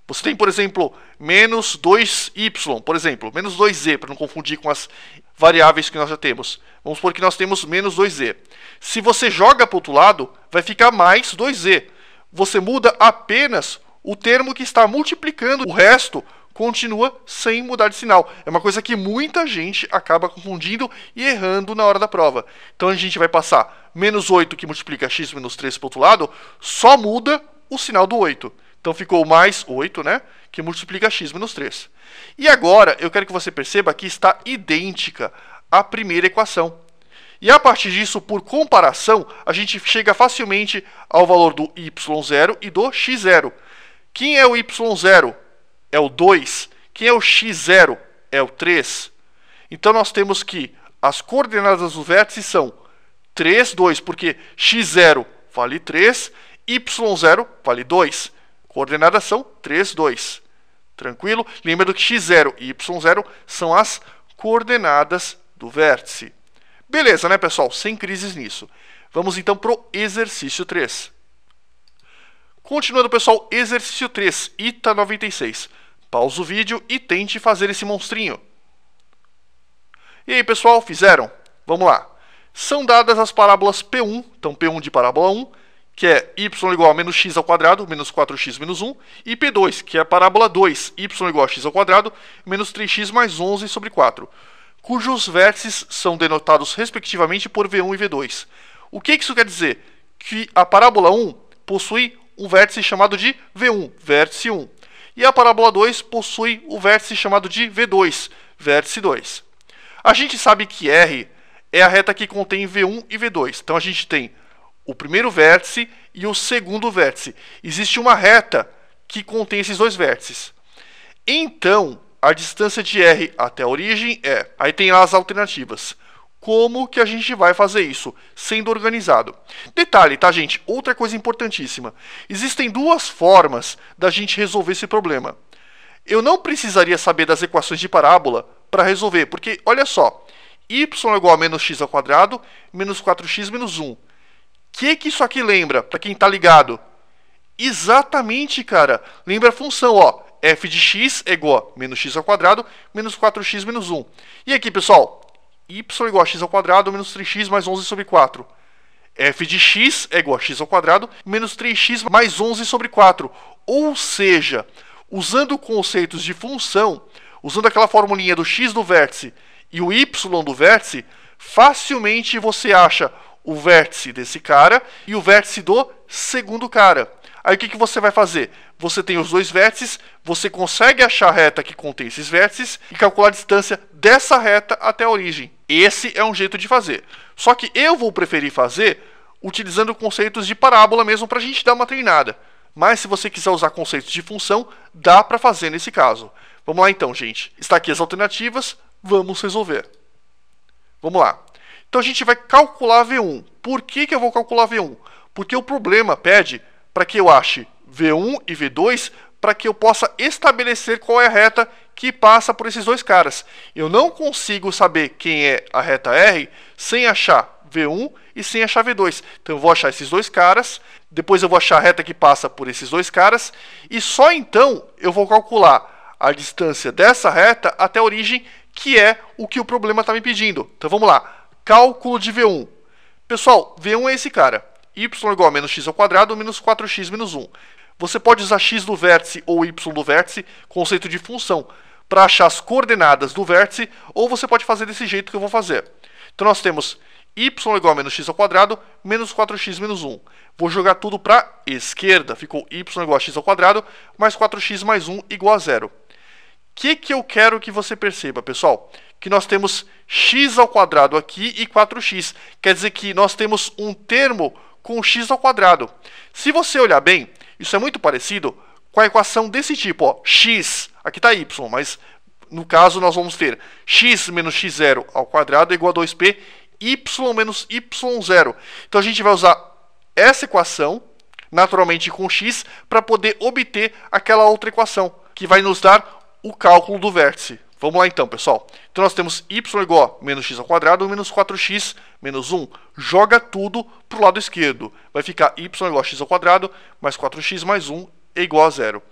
[SPEAKER 1] Você tem, por exemplo, menos 2y, por exemplo, menos 2z, para não confundir com as variáveis que nós já temos. Vamos supor que nós temos menos 2z. Se você joga para o outro lado, vai ficar mais 2z. Você muda apenas o termo que está multiplicando, o resto continua sem mudar de sinal. É uma coisa que muita gente acaba confundindo e errando na hora da prova. Então a gente vai passar menos 8 que multiplica x menos 3 para o outro lado, só muda o sinal do 8. Então ficou mais 8, né? Que multiplica x menos 3. E agora eu quero que você perceba que está idêntica à primeira equação. E a partir disso, por comparação, a gente chega facilmente ao valor do y0 e do x0. Quem é o y0? É o 2. Quem é o x0? É o 3. Então nós temos que as coordenadas do vértice são 3, 2, porque x0 vale 3, y0 vale 2. Coordenadas são 3, 2. Tranquilo? Lembra que x0 e y0 são as coordenadas do vértice. Beleza, né, pessoal? Sem crises nisso. Vamos então para o exercício 3. Continuando, pessoal, exercício 3, ITA 96. Pausa o vídeo e tente fazer esse monstrinho. E aí, pessoal, fizeram? Vamos lá. São dadas as parábolas P1, então P1 de parábola 1, que é y igual a menos x ao quadrado, menos 4x menos 1, e P2, que é a parábola 2, y igual a x ao quadrado, menos 3x mais 11 sobre 4. cujos vértices são denotados respectivamente por V1 e V2. O que isso quer dizer? Que a parábola 1 possui um vértice chamado de V1, vértice 1. E a parábola 2 possui o vértice chamado de V2, vértice 2. A gente sabe que R é a reta que contém V1 e V2. Então a gente tem o primeiro vértice e o segundo vértice. Existe uma reta que contém esses dois vértices. Então, a distância de R até a origem é... Aí tem as alternativas. Como que a gente vai fazer isso? Sendo organizado. Detalhe, tá, gente? Outra coisa importantíssima. Existem duas formas da gente resolver esse problema. Eu não precisaria saber das equações de parábola para resolver, porque, olha só, y é igual a menos x ao quadrado, menos 4x menos 1. O que isso aqui lembra, para quem está ligado? Exatamente, cara. Lembra a função, ó. F de x é igual a menos x ao quadrado, menos 4x menos 1. E aqui, pessoal, y é igual a x ao quadrado, menos 3x mais 11 sobre 4. F de x é igual a x ao quadrado, menos 3x mais 11 sobre 4. Ou seja, usando conceitos de função, usando aquela formulinha do x do vértice e o y do vértice, facilmente você acha o vértice desse cara e o vértice do segundo cara. Aí o que você vai fazer? Você tem os dois vértices, você consegue achar a reta que contém esses vértices e calcular a distância dessa reta até a origem. Esse é um jeito de fazer. Só que eu vou preferir fazer utilizando conceitos de parábola mesmo para a gente dar uma treinada. Mas se você quiser usar conceitos de função, dá para fazer nesse caso. Vamos lá então, gente. Está aqui as alternativas, vamos resolver. Vamos lá. Então a gente vai calcular V1. Por que eu vou calcular V1? Porque o problema pede para que eu ache V1 e V2 para que eu possa estabelecer qual é a reta que passa por esses dois caras. Eu não consigo saber quem é a reta R sem achar V1 e sem achar V2. Então eu vou achar esses dois caras, depois eu vou achar a reta que passa por esses dois caras, e só então eu vou calcular a distância dessa reta até a origem, que é o que o problema está me pedindo. Então vamos lá. Cálculo de V1. Pessoal, V1 é esse cara. Y é igual a menos x ao quadrado menos 4x menos 1. Você pode usar x do vértice ou y do vértice, conceito de função, para achar as coordenadas do vértice, ou você pode fazer desse jeito que eu vou fazer. Então nós temos y é igual a menos x ao quadrado menos 4x menos 1. Vou jogar tudo para a esquerda. Ficou y igual a x ao quadrado mais 4x mais 1 igual a 0. O que eu quero que você perceba, pessoal? Que nós temos x ao quadrado aqui e 4x. Quer dizer que nós temos um termo com x ao quadrado. Se você olhar bem, isso é muito parecido com a equação desse tipo, ó, x, aqui está y, mas no caso nós vamos ter x menos x0 ao quadrado é igual a 2p, y menos y0. Então a gente vai usar essa equação, naturalmente com x, para poder obter aquela outra equação, que vai nos dar o cálculo do vértice. Vamos lá então, pessoal. Então nós temos y igual a menos x ao quadrado menos 4x menos 1. Joga tudo para o lado esquerdo. Vai ficar y igual a x ao quadrado mais 4x mais 1 é igual a 0. O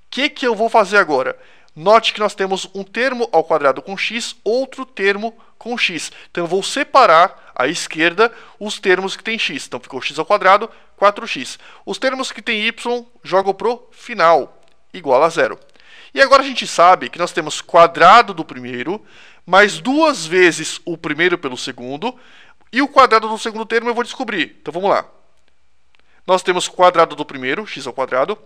[SPEAKER 1] que eu vou fazer agora? Note que nós temos um termo ao quadrado com x, outro termo com x. Então eu vou separar à esquerda os termos que tem x. Então ficou x ao quadrado, 4x. Os termos que tem y, jogo para o final, igual a 0. E agora a gente sabe que nós temos quadrado do primeiro, mais duas vezes o primeiro pelo segundo, e o quadrado do segundo termo eu vou descobrir. Então vamos lá. Nós temos quadrado do primeiro, x ao quadrado.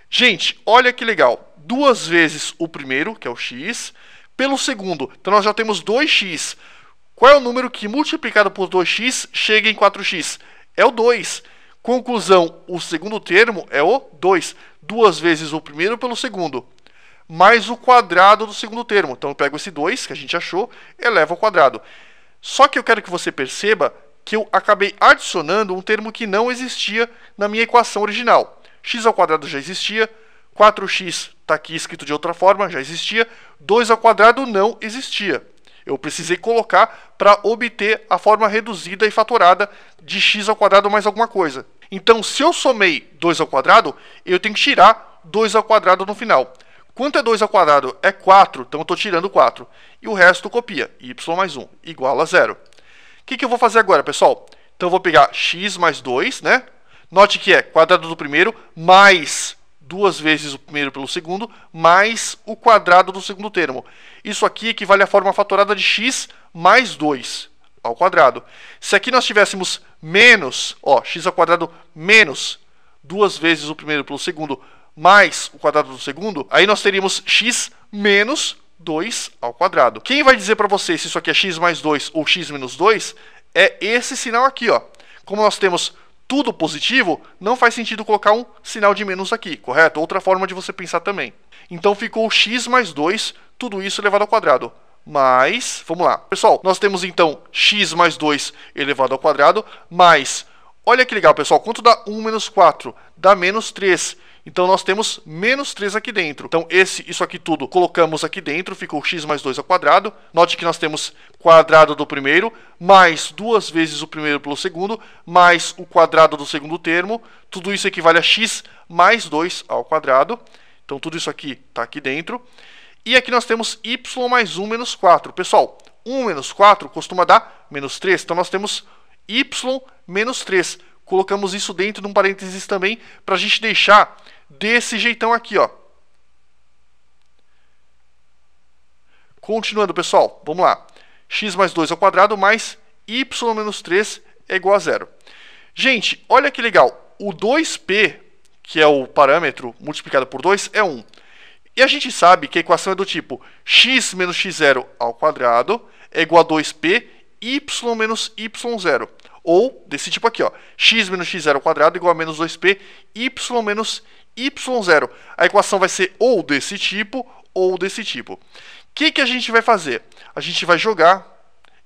[SPEAKER 1] Gente, olha que legal. Duas vezes o primeiro, que é o x, pelo segundo. Então nós já temos 2x. Qual é o número que multiplicado por 2x chega em 4x? É o 2. Conclusão, o segundo termo é o 2. Duas vezes o primeiro pelo segundo, mais o quadrado do segundo termo. Então eu pego esse 2 que a gente achou, elevo ao quadrado. Só que eu quero que você perceba que eu acabei adicionando um termo que não existia na minha equação original. X ao quadrado já existia, 4x está aqui escrito de outra forma, já existia, 2 ao quadrado não existia. Eu precisei colocar para obter a forma reduzida e fatorada de x ao quadrado mais alguma coisa. Então, se eu somei 2 ao quadrado, eu tenho que tirar 2 ao quadrado no final. Quanto é 2 ao quadrado? É 4, então eu estou tirando 4. E o resto copia, y mais 1, igual a 0. O que eu vou fazer agora, pessoal? Então eu vou pegar x mais 2, né? Note que é quadrado do primeiro mais duas vezes o primeiro pelo segundo, mais o quadrado do segundo termo. Isso aqui equivale à forma fatorada de x mais 2 ao quadrado. Se aqui nós tivéssemos menos, x ao quadrado menos duas vezes o primeiro pelo segundo, mais o quadrado do segundo, aí nós teríamos x menos 2 ao quadrado. Quem vai dizer para você se isso aqui é x mais 2 ou x menos 2 é esse sinal aqui, ó. Como nós temos tudo positivo, não faz sentido colocar um sinal de menos aqui, correto? Outra forma de você pensar também. Então ficou x mais 2, tudo isso elevado ao quadrado. Mais, vamos lá. Pessoal, nós temos então x mais 2 elevado ao quadrado, mais, olha que legal, pessoal, quanto dá 1 menos 4? Dá menos 3. Então nós temos menos 3 aqui dentro. Então isso aqui tudo colocamos aqui dentro, ficou x mais 2 ao quadrado. Note que nós temos quadrado do primeiro, mais duas vezes o primeiro pelo segundo, mais o quadrado do segundo termo. Tudo isso equivale a x mais 2 ao quadrado. Então tudo isso aqui está aqui dentro. E aqui nós temos y mais 1 menos 4. Pessoal, 1 menos 4 costuma dar menos 3. Então nós temos y menos 3. Colocamos isso dentro de um parênteses também para a gente deixar desse jeitão aqui, ó. Continuando, pessoal, vamos lá. X mais 2 ao quadrado mais y menos 3 é igual a zero. Gente, olha que legal. O 2p, que é o parâmetro multiplicado por 2, é 1. E a gente sabe que a equação é do tipo x menos x0 ao quadrado é igual a 2p y menos y0. Ou desse tipo aqui, ó, x menos x0 ao quadrado igual a menos 2p y menos y0. A equação vai ser ou desse tipo ou desse tipo. O que a gente vai fazer? A gente vai jogar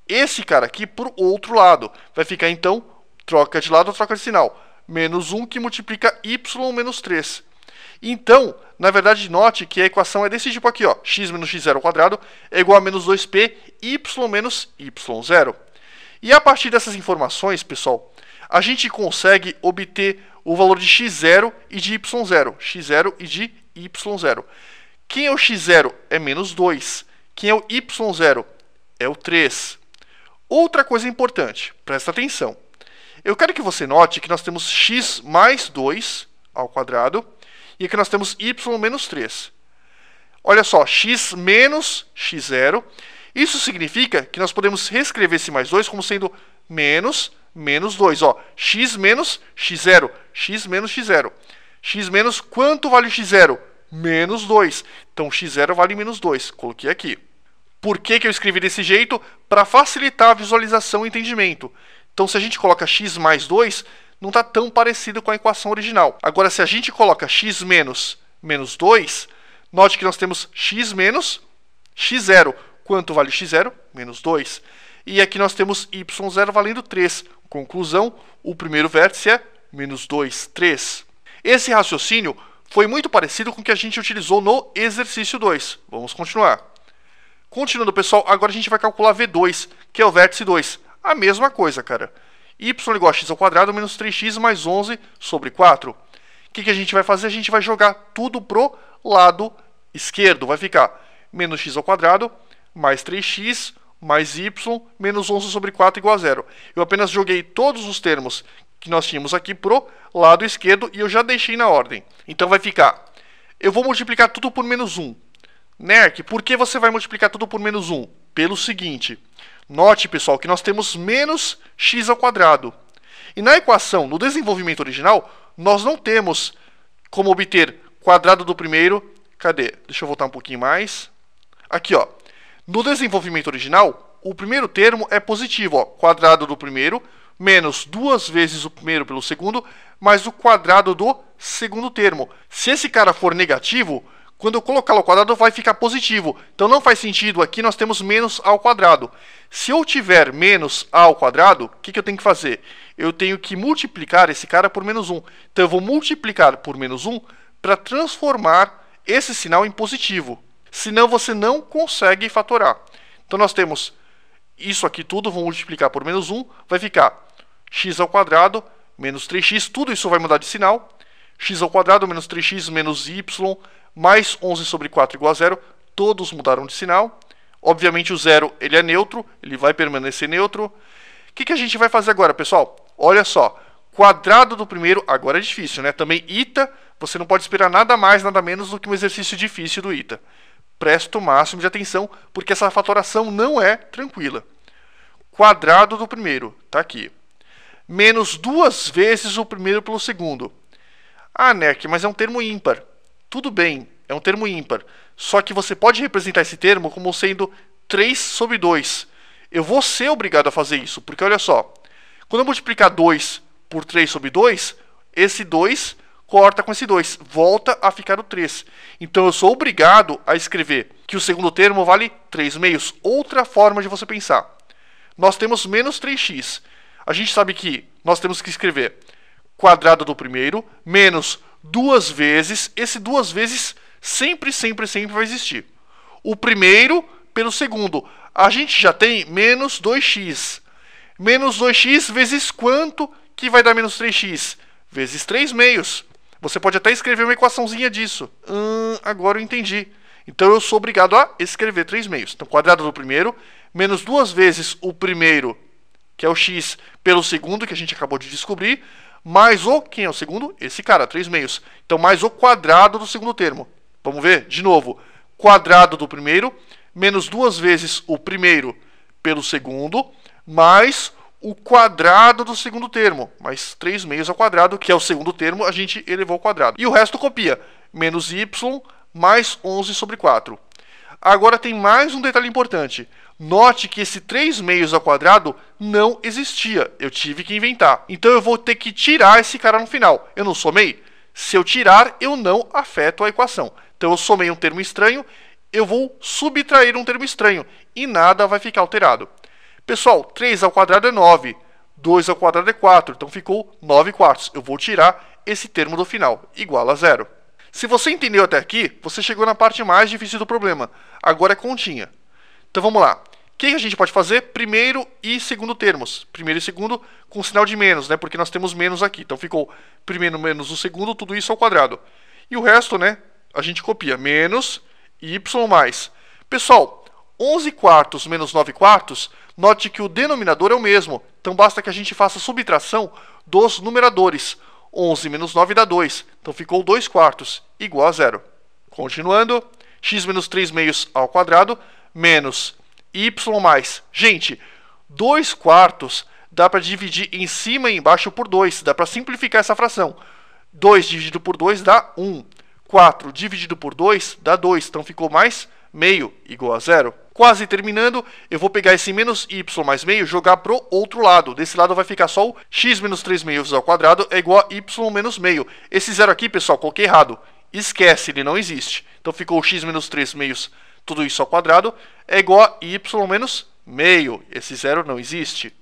[SPEAKER 1] esse cara aqui para o outro lado. Vai ficar, então, troca de lado, troca de sinal. Menos 1 que multiplica y menos 3. Então, na verdade, note que a equação é desse tipo aqui, ó, x menos x0 ao quadrado é igual a menos 2p y menos y0. E a partir dessas informações, pessoal, a gente consegue obter o valor de x0 e de y0. x0 e de y0. Quem é o x0? É menos 2. Quem é o y0? É o 3. Outra coisa importante, presta atenção. Eu quero que você note que nós temos x mais 2 ao quadrado e aqui nós temos y menos 3. Olha só, x menos x0. Isso significa que nós podemos reescrever esse mais 2 como sendo menos 2. Ó, x menos x0. X menos x0. X menos quanto vale x0? Menos 2. Então, x0 vale menos 2. Coloquei aqui. Por que eu escrevi desse jeito? Para facilitar a visualização e entendimento. Então, se a gente coloca x mais 2, não está tão parecido com a equação original. Agora, se a gente coloca x menos 2, note que nós temos x menos x0. Quanto vale x0? Menos 2. E aqui nós temos y0 valendo 3. Conclusão, o primeiro vértice é menos 2, 3. Esse raciocínio foi muito parecido com o que a gente utilizou no exercício 2. Vamos continuar. Continuando, pessoal, agora a gente vai calcular V2, que é o vértice 2. A mesma coisa, cara. Y igual a x ao quadrado menos 3x mais 11 sobre 4. O que a gente vai fazer? A gente vai jogar tudo pro lado esquerdo. Vai ficar menos x ao quadrado mais 3x mais y menos 11 sobre 4 igual a zero. Eu apenas joguei todos os termos que nós tínhamos aqui pro lado esquerdo e eu já deixei na ordem. Então vai ficar, eu vou multiplicar tudo por menos 1. Nerk, por que você vai multiplicar tudo por menos 1? Pelo seguinte, note, pessoal, que nós temos menos x ao quadrado. E na equação, no desenvolvimento original, nós não temos como obter quadrado do primeiro. Cadê? Deixa eu voltar um pouquinho mais. Aqui, ó. No desenvolvimento original, o primeiro termo é positivo, ó, quadrado do primeiro, menos duas vezes o primeiro pelo segundo, mais o quadrado do segundo termo. Se esse cara for negativo, quando eu colocar ao quadrado vai ficar positivo. Então não faz sentido, aqui nós temos menos a ao quadrado. Se eu tiver menos a ao quadrado, o que eu tenho que fazer? Eu tenho que multiplicar esse cara por menos 1. Então eu vou multiplicar por menos 1 para transformar esse sinal em positivo. Senão você não consegue fatorar. Então nós temos isso aqui tudo, vou multiplicar por menos 1, vai ficar x ao quadrado menos 3x, tudo isso vai mudar de sinal. X ao quadrado menos 3x menos y mais 11 sobre 4 igual a zero, todos mudaram de sinal. Obviamente o zero ele é neutro, ele vai permanecer neutro. O que a gente vai fazer agora, pessoal? Olha só, quadrado do primeiro, agora é difícil, né? Também ita Você não pode esperar nada mais, nada menos do que um exercício difícil do ITA. Presta o máximo de atenção, porque essa fatoração não é tranquila. Quadrado do primeiro, tá aqui. Menos 2 vezes o primeiro pelo segundo. Ah, Neck, mas é um termo ímpar. Tudo bem, é um termo ímpar. Só que você pode representar esse termo como sendo 3 sobre 2. Eu vou ser obrigado a fazer isso, porque olha só. Quando eu multiplicar 2 por 3 sobre 2, esse 2 corta com esse 2, volta a ficar o 3. Então eu sou obrigado a escrever que o segundo termo vale 3 meios. Outra forma de você pensar. Nós temos menos 3x. A gente sabe que nós temos que escrever quadrado do primeiro menos 2 vezes. Esse 2 vezes sempre vai existir. O primeiro pelo segundo. A gente já tem menos 2x. Menos 2x vezes quanto que vai dar menos 3x? Vezes 3 meios. Você pode até escrever uma equaçãozinha disso. Agora eu entendi. Então eu sou obrigado a escrever 3 meios. Então quadrado do primeiro menos 2 vezes o primeiro, que é o x, pelo segundo, que a gente acabou de descobrir, mais o, quem é o segundo? Esse cara, 3 meios. Então mais o quadrado do segundo termo. Vamos ver? De novo. Quadrado do primeiro menos 2 vezes o primeiro pelo segundo, mais o quadrado do segundo termo, mais 3 meios ao quadrado, que é o segundo termo, a gente elevou ao quadrado. E o resto copia, menos y mais 11 sobre 4. Agora tem mais um detalhe importante. Note que esse 3 meios ao quadrado não existia, eu tive que inventar. Então eu vou ter que tirar esse cara no final. Eu não somei? Se eu tirar, eu não afeto a equação. Então eu somei um termo estranho, eu vou subtrair um termo estranho, e nada vai ficar alterado. Pessoal, 3 ao quadrado é 9, 2 ao quadrado é 4, então ficou 9 quartos. Eu vou tirar esse termo do final, igual a 0. Se você entendeu até aqui, você chegou na parte mais difícil do problema. Agora é continha. Então vamos lá. O que a gente pode fazer? Primeiro e segundo termos. Primeiro e segundo com sinal de menos, né? Porque nós temos menos aqui. Então ficou primeiro menos o segundo, tudo isso ao quadrado. E o resto, né? A gente copia. Menos y mais. Pessoal, 11 quartos menos 9 quartos, note que o denominador é o mesmo. Então basta que a gente faça a subtração dos numeradores. 11 menos 9 dá 2. Então ficou 2 quartos, igual a 0. Continuando, x menos 3 meios ao quadrado, menos y mais. Gente, 2 quartos dá para dividir em cima e embaixo por 2. Dá para simplificar essa fração. 2 dividido por 2 dá 1. 4 dividido por 2 dá 2. Então ficou mais meio, igual a 0. Quase terminando, eu vou pegar esse menos y mais meio e jogar para o outro lado. Desse lado vai ficar só o x menos 3 meios ao quadrado é igual a y menos meio. Esse 0 aqui, pessoal, coloquei errado. Esquece, ele não existe. Então ficou x menos 3 meios, tudo isso ao quadrado, é igual a y menos meio. Esse 0 não existe.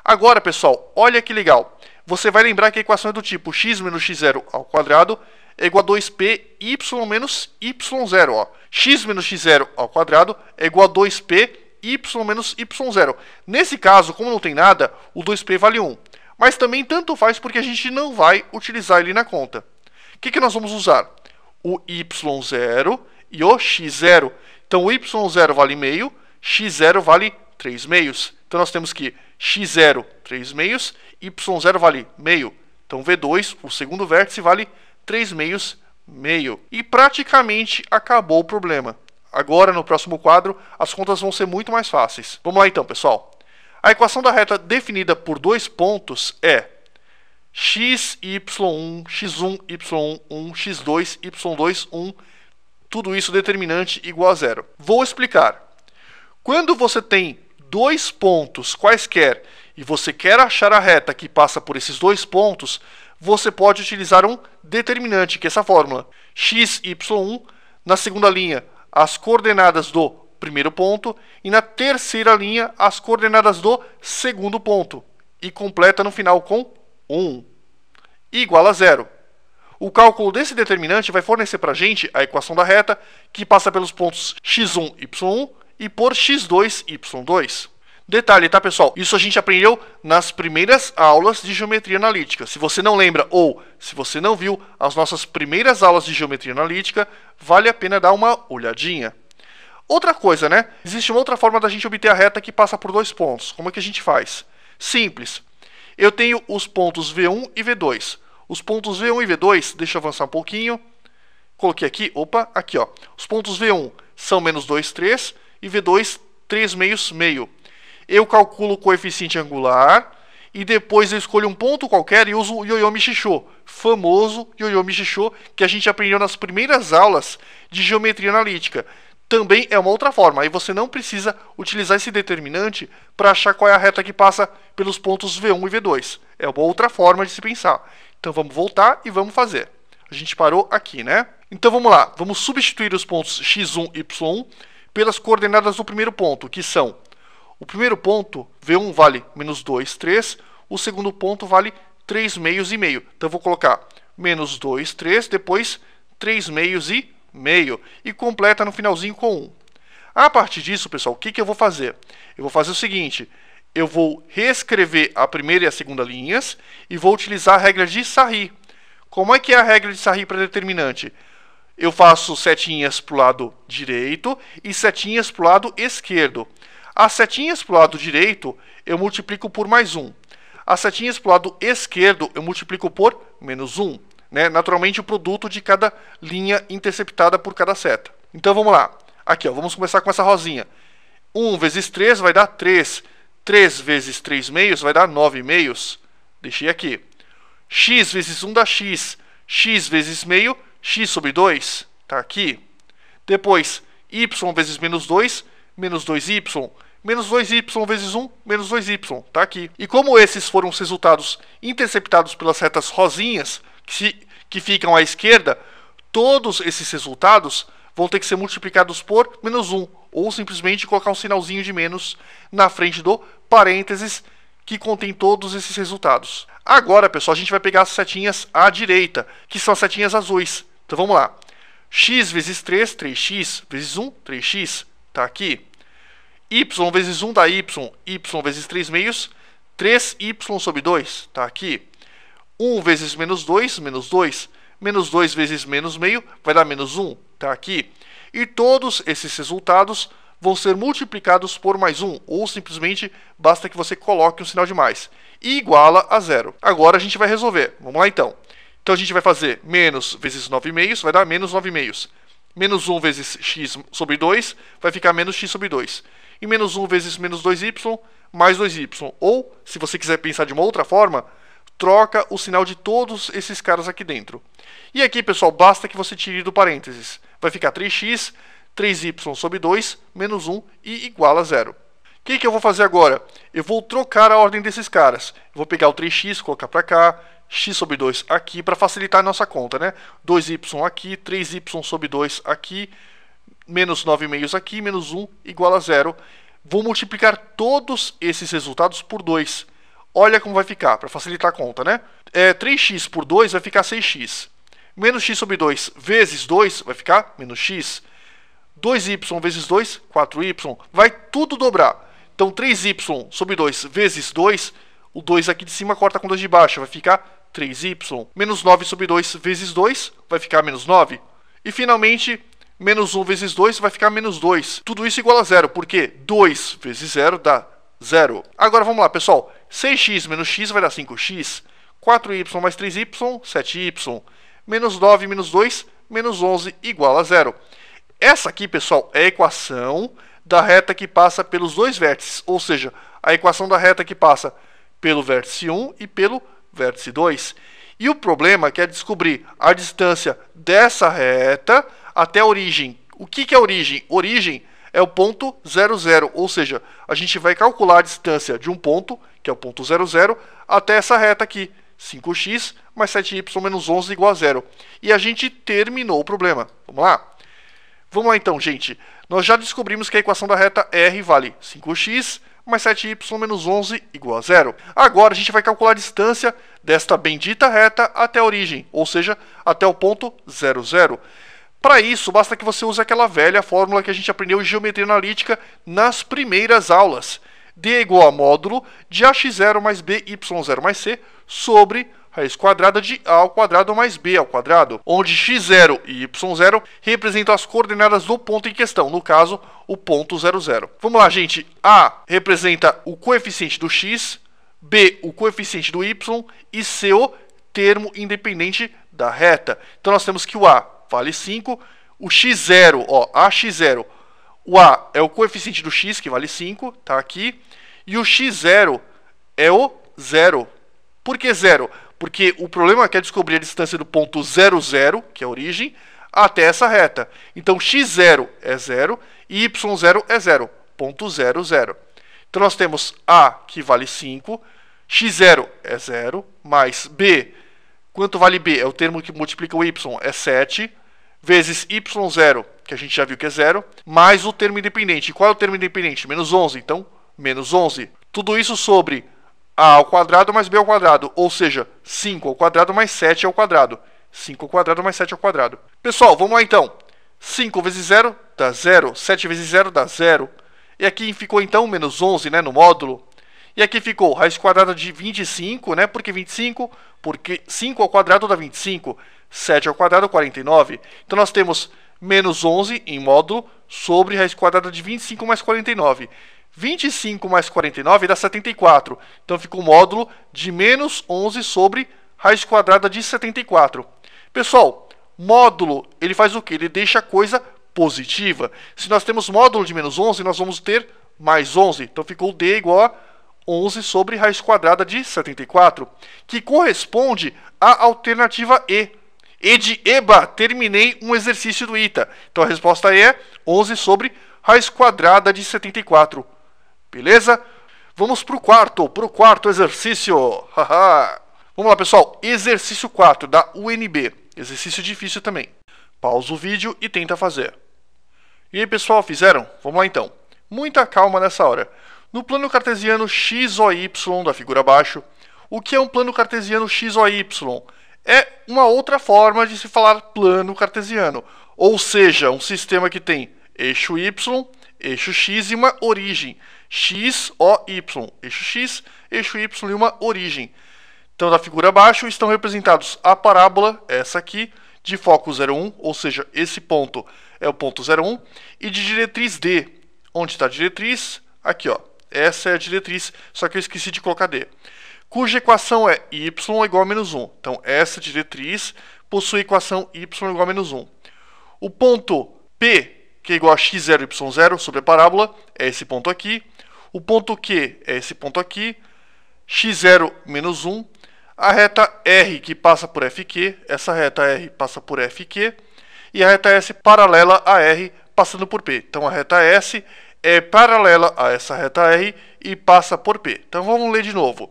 [SPEAKER 1] Agora, pessoal, olha que legal. Você vai lembrar que a equação é do tipo x menos x0 ao quadrado é igual a 2p y menos y0. Ó. X menos x0 ao quadrado é igual a 2p y menos y0. Nesse caso, como não tem nada, o 2p vale 1. Mas também tanto faz porque a gente não vai utilizar ele na conta. O que nós vamos usar? O y0 e o x0. Então o y0 vale meio, x0 vale 3 meios. Então nós temos que x0, 3 meios, y0 vale meio. Então V2, o segundo vértice, vale 3 meios, meio. E praticamente acabou o problema. Agora, no próximo quadro, as contas vão ser muito mais fáceis. Vamos lá então, pessoal. A equação da reta definida por 2 pontos é x, y1, x1, y1, x2, y2, 1, tudo isso determinante igual a 0. Vou explicar. Quando você tem 2 pontos quaisquer e você quer achar a reta que passa por esses 2 pontos, você pode utilizar um determinante, que é essa fórmula. X, y1, na segunda linha, as coordenadas do primeiro ponto, e na terceira linha, as coordenadas do segundo ponto. E completa no final com 1. Igual a 0. O cálculo desse determinante vai fornecer para a gente a equação da reta, que passa pelos pontos x1, y1 e por x2, y2. Detalhe, tá, pessoal? Isso a gente aprendeu nas primeiras aulas de geometria analítica. Se você não lembra ou se você não viu as nossas primeiras aulas de geometria analítica, vale a pena dar uma olhadinha. Outra coisa, né? Existe uma outra forma da gente obter a reta que passa por 2 pontos. Como é que a gente faz? Simples. Eu tenho os pontos V1 e V2. Os pontos V1 e V2, deixa eu avançar um pouquinho. Coloquei aqui, opa, aqui ó. Os pontos V1 são menos 2, 3 e V2, 3 meios, meio. Eu calculo o coeficiente angular e depois eu escolho um ponto qualquer e uso o Yo-Yo Michishō, famoso Yo-Yo Michishō que a gente aprendeu nas primeiras aulas de geometria analítica. Também é uma outra forma, aí você não precisa utilizar esse determinante para achar qual é a reta que passa pelos pontos V1 e V2. É uma outra forma de se pensar. Então vamos voltar e vamos fazer. A gente parou aqui, né? Então vamos lá, vamos substituir os pontos x1 e y1 pelas coordenadas do primeiro ponto, que são: o primeiro ponto, V1 vale menos 2, 3, o segundo ponto vale 3 meios e meio. Então eu vou colocar menos 2, 3, depois 3 meios e meio, e completa no finalzinho com 1. A partir disso, pessoal, o que eu vou fazer? Eu vou fazer o seguinte: eu vou reescrever a primeira e a segunda linhas e vou utilizar a regra de Sarri. Como é que é a regra de Sarri para determinante? Eu faço setinhas para o lado direito e setinhas para o lado esquerdo. As setinhas para o lado direito eu multiplico por mais 1. As setinhas para o lado esquerdo eu multiplico por menos 1. Né? Naturalmente o produto de cada linha interceptada por cada seta. Então vamos lá. Aqui, ó, vamos começar com essa rosinha. 1 vezes 3 vai dar 3. 3 vezes 3 meios vai dar 9 meios. Deixei aqui. X vezes 1 dá x. X vezes meio, x sobre 2. Está aqui. Depois, y vezes menos 2, menos 2y. Menos 2y vezes 1, menos 2y. Está aqui. E como esses foram os resultados interceptados pelas retas rosinhas, que ficam à esquerda, todos esses resultados vão ter que ser multiplicados por menos 1. Ou simplesmente colocar um sinalzinho de menos na frente do parênteses que contém todos esses resultados. Agora, pessoal, a gente vai pegar as setinhas à direita, que são as setinhas azuis. Então vamos lá. X vezes 3, 3x, vezes 1, 3x. Está aqui. Y vezes 1 dá y. Y vezes 3 meios, 3y sobre 2. Está aqui. 1 vezes menos 2, menos 2. Menos 2 vezes menos meio vai dar menos 1. Está aqui. E todos esses resultados vão ser multiplicados por mais 1. Ou simplesmente basta que você coloque um sinal de mais. E iguala a 0. Agora a gente vai resolver. Vamos lá então. Então a gente vai fazer menos vezes 9 meios, vai dar menos 9 meios. Menos 1 vezes x sobre 2 vai ficar menos x sobre 2. E menos 1 vezes menos 2y, mais 2y. Ou, se você quiser pensar de uma outra forma, troca o sinal de todos esses caras aqui dentro. E aqui, pessoal, basta que você tire do parênteses. Vai ficar 3x, 3y sobre 2, menos 1 e igual a 0. O que eu vou fazer agora? Eu vou trocar a ordem desses caras. Eu vou pegar o 3x, colocar para cá, x sobre 2 aqui, para facilitar a nossa conta, né? 2y aqui, 3y sobre 2 aqui, menos 9 meios aqui, menos 1 igual a 0. Vou multiplicar todos esses resultados por 2. Olha como vai ficar, para facilitar a conta, né? 3x por 2 vai ficar 6x. Menos x sobre 2 vezes 2 vai ficar menos x. 2y vezes 2, 4y. Vai tudo dobrar. Então 3y sobre 2 vezes 2, o 2 aqui de cima corta com 2 de baixo, vai ficar 3y. Menos 9 sobre 2 vezes 2 vai ficar menos 9. E finalmente, menos 1 vezes 2 vai ficar menos 2. Tudo isso igual a 0, porque 2 vezes 0 dá 0. Agora vamos lá, pessoal. 6x menos x vai dar 5x. 4y mais 3y, 7y. Menos 9 menos 2, menos 11 igual a 0. Essa aqui, pessoal, é a equação da reta que passa pelos dois vértices. Ou seja, a equação da reta que passa pelo vértice 1 e pelo vértice 2. E o problema é descobrir a distância dessa reta até a origem. O que é a origem? Origem é o ponto 0, 0. Ou seja, a gente vai calcular a distância de um ponto, que é o ponto 0, 0, até essa reta aqui. 5x mais 7y menos 11 igual a 0. E a gente terminou o problema. Vamos lá? Vamos lá então, gente. Nós já descobrimos que a equação da reta R vale 5x mais 7y menos 11 igual a 0. Agora a gente vai calcular a distância desta bendita reta até a origem, ou seja, até o ponto 0, 0. Para isso, basta que você use aquela velha fórmula que a gente aprendeu em geometria analítica nas primeiras aulas. D é igual a módulo de ax0 mais by0 mais c sobre raiz quadrada de a ao quadrado mais b ao quadrado, onde x0 e y0 representam as coordenadas do ponto em questão, no caso, o ponto 0, 0. Vamos lá, gente. A representa o coeficiente do x, b o coeficiente do y e c o termo independente da reta. Então nós temos que o A vale 5, o x0, ó, AX0, o A é o coeficiente do x, que vale 5, tá aqui, e o x0 é o 0. Por que 0? Porque o problema é descobrir a distância do ponto 0, 0, que é a origem, até essa reta. Então x0 é 0 e y0 é 0, ponto 0, 0. Então nós temos A, que vale 5, x0 é 0, mais B, quanto vale B? É o termo que multiplica o y, é 7, vezes y0, que a gente já viu que é 0, mais o termo independente. Qual é o termo independente? Menos 11, então, menos 11. Tudo isso sobre A ao quadrado mais B ao quadrado, ou seja, 5 ao quadrado mais 7 ao quadrado. 5 ao quadrado mais 7 ao quadrado. Pessoal, vamos lá então. 5 vezes 0 dá 0, 7 vezes 0 dá 0. E aqui ficou então menos 11, né, no módulo. E aqui ficou raiz quadrada de 25, né? Por que 25? Porque 5 ao quadrado dá 25. 7 ao quadrado, 49. Então nós temos menos 11 em módulo sobre raiz quadrada de 25 mais 49. 25 mais 49 dá 74. Então fica o módulo de menos 11 sobre raiz quadrada de 74. Pessoal, módulo, ele faz o quê? Ele deixa a coisa positiva. Se nós temos módulo de menos 11, nós vamos ter mais 11. Então ficou D igual a 11 sobre raiz quadrada de 74, que corresponde à alternativa E. E de EBA, terminei um exercício do ITA. Então a resposta é 11 sobre raiz quadrada de 74. Beleza? Vamos para o quarto exercício. Vamos lá, pessoal. Exercício 4 da UNB. Exercício difícil também. Pausa o vídeo e tenta fazer. E aí, pessoal, fizeram? Vamos lá então. Muita calma nessa hora. No plano cartesiano x, o, y da figura abaixo, o que é um plano cartesiano x, o, y? É uma outra forma de se falar plano cartesiano. Ou seja, um sistema que tem eixo y, eixo x e uma origem. X, O, Y. Eixo x, eixo y e uma origem. Então, na figura abaixo estão representados a parábola, essa aqui, de foco 0,1, ou seja, esse ponto é o ponto 0,1, e de diretriz D. Onde está a diretriz? Aqui, ó. Essa é a diretriz, só que eu esqueci de colocar D. Cuja equação é y igual a menos 1. Então, essa diretriz possui equação y igual a menos 1. O ponto P, que é igual a x0, y0 sobre a parábola, é esse ponto aqui. O ponto Q é esse ponto aqui. x0 menos 1. A reta R, que passa por FQ, essa reta R passa por FQ. E a reta S paralela a R, passando por P. Então, a reta S é paralela a essa reta R e passa por P. Então vamos ler de novo.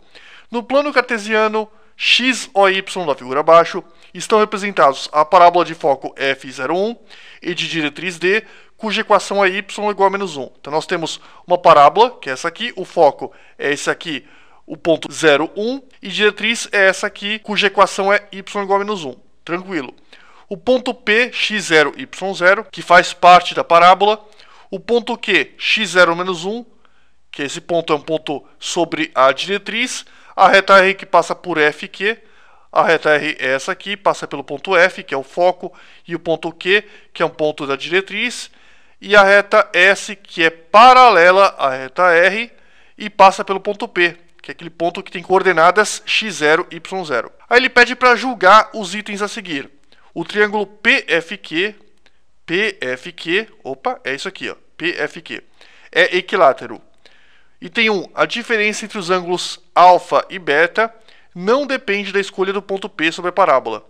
[SPEAKER 1] No plano cartesiano x, o, y da figura abaixo estão representados a parábola de foco F01 e de diretriz D, cuja equação é y igual a menos 1. Então nós temos uma parábola, que é essa aqui, o foco é esse aqui, o ponto 0,1, e diretriz é essa aqui, cuja equação é y igual a menos 1. Tranquilo. O ponto P, x0, y0, que faz parte da parábola. O ponto Q, x0 menos 1, que esse ponto é um ponto sobre a diretriz. A reta R que passa por FQ. A reta R é essa aqui, passa pelo ponto F, que é o foco, e o ponto Q, que é um ponto da diretriz. E a reta S, que é paralela à reta R, e passa pelo ponto P, que é aquele ponto que tem coordenadas x0, y0. Aí ele pede para julgar os itens a seguir. O triângulo PFQ, opa, é isso aqui, ó, PFQ, é equilátero. Item 1. A diferença entre os ângulos alfa e beta não depende da escolha do ponto P sobre a parábola.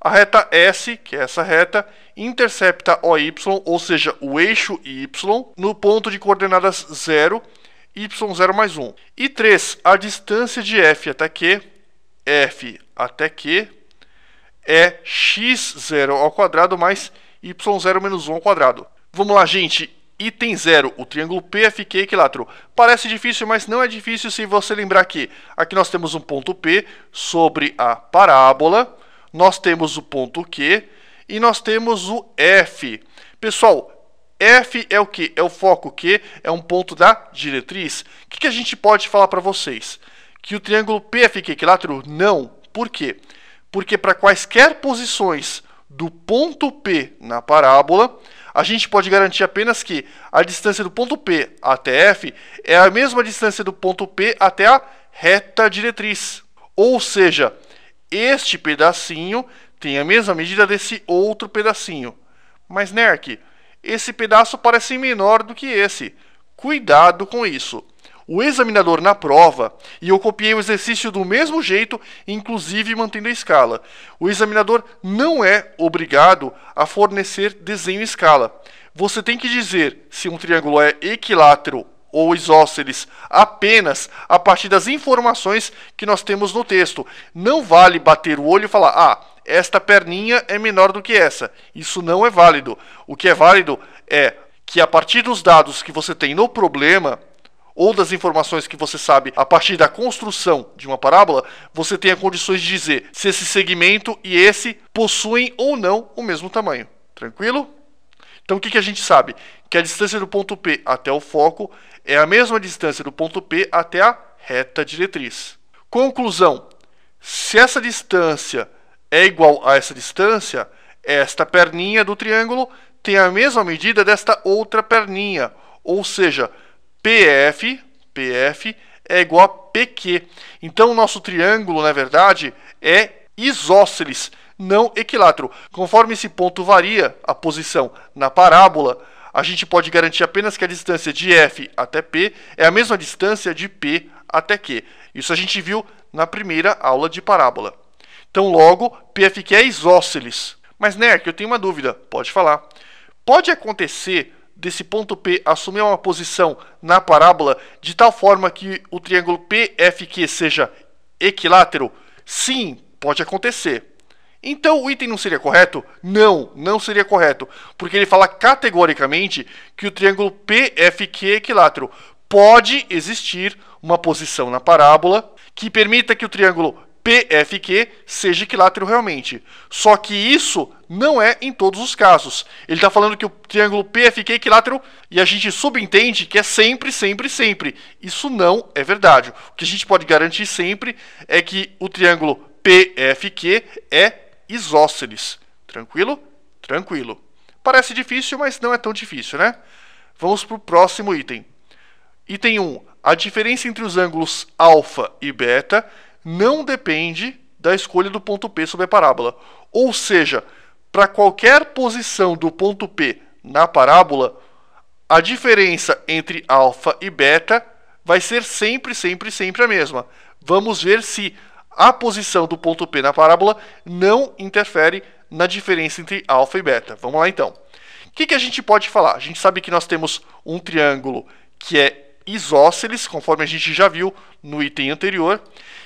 [SPEAKER 1] A reta S, que é essa reta, intercepta OY, ou seja, o eixo Y, no ponto de coordenadas 0, y0 mais 1. E 3. A distância de F até Q é x0 ao quadrado mais y0 menos 1 ao quadrado. Vamos lá, gente. Item 0, o triângulo PFQ equilátero. Parece difícil, mas não é difícil se você lembrar que aqui nós temos um ponto P sobre a parábola, nós temos o ponto Q e nós temos o F. Pessoal, F é o que? É o foco, Q é um ponto da diretriz. O que a gente pode falar para vocês? Que o triângulo PFQ equilátero não. Por quê? Porque para quaisquer posições do ponto P na parábola, a gente pode garantir apenas que a distância do ponto P até F é a mesma distância do ponto P até a reta diretriz. Ou seja, este pedacinho tem a mesma medida desse outro pedacinho. Mas, Nerk, esse pedaço parece menor do que esse. Cuidado com isso. O examinador na prova, e eu copiei o exercício do mesmo jeito, inclusive mantendo a escala. O examinador não é obrigado a fornecer desenho em escala. Você tem que dizer se um triângulo é equilátero ou isósceles apenas a partir das informações que nós temos no texto. Não vale bater o olho e falar, esta perninha é menor do que essa. Isso não é válido. O que é válido é que a partir dos dados que você tem no problema, ou das informações que você sabe a partir da construção de uma parábola, você tenha condições de dizer se esse segmento e esse possuem ou não o mesmo tamanho. Tranquilo? Então o que a gente sabe? Que a distância do ponto P até o foco é a mesma distância do ponto P até a reta diretriz. Conclusão: se essa distância é igual a essa distância, esta perninha do triângulo tem a mesma medida desta outra perninha, ou seja, PF é igual a PQ. Então, o nosso triângulo, na verdade, é isósceles, não equilátero. Conforme esse ponto varia a posição na parábola, a gente pode garantir apenas que a distância de F até P é a mesma distância de P até Q. Isso a gente viu na primeira aula de parábola. Então, logo, PFQ é isósceles. Mas, Nerk, eu tenho uma dúvida. Pode falar. Pode acontecer desse ponto P assumir uma posição na parábola de tal forma que o triângulo PFQ seja equilátero? Sim, pode acontecer. Então o item não seria correto? Não, não seria correto, porque ele fala categoricamente que o triângulo PFQ é equilátero. Pode existir uma posição na parábola que permita que o triângulo PFQ seja equilátero realmente. Só que isso não é em todos os casos. Ele está falando que o triângulo PFQ é equilátero e a gente subentende que é sempre, sempre, sempre. Isso não é verdade. O que a gente pode garantir sempre é que o triângulo PFQ é isósceles. Tranquilo? Tranquilo. Parece difícil, mas não é tão difícil, né? Vamos para o próximo item. Item 1. A diferença entre os ângulos alfa e beta não depende da escolha do ponto P sobre a parábola. Ou seja, para qualquer posição do ponto P na parábola, a diferença entre alfa e beta vai ser sempre, sempre, sempre a mesma. Vamos ver se a posição do ponto P na parábola não interfere na diferença entre alfa e beta. Vamos lá então. O que a gente pode falar? A gente sabe que nós temos um triângulo que é isósceles, conforme a gente já viu no item anterior.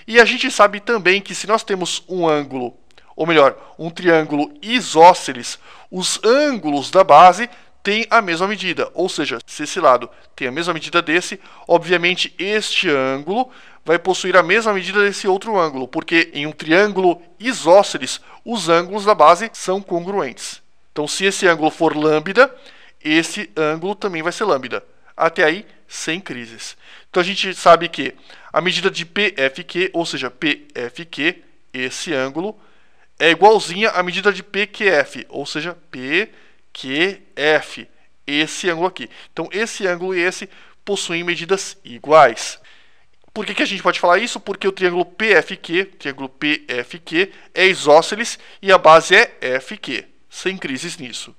[SPEAKER 1] E a gente sabe também que se nós temos um ângulo, ou melhor, um triângulo isósceles, os ângulos da base têm a mesma medida. Ou seja, se esse lado tem a mesma medida desse, obviamente este ângulo vai possuir a mesma medida desse outro ângulo, porque em um triângulo isósceles, os ângulos da base são congruentes. Então, se esse ângulo for lambda, esse ângulo também vai ser lambda. Até aí, sem crises. Então a gente sabe que a medida de PFQ, ou seja, PFQ, esse ângulo, é igualzinha à medida de PQF, ou seja, PQF, esse ângulo aqui. Então esse ângulo e esse possuem medidas iguais. Por que a gente pode falar isso? Porque o triângulo PFQ é isósceles e a base é FQ, sem crises nisso. O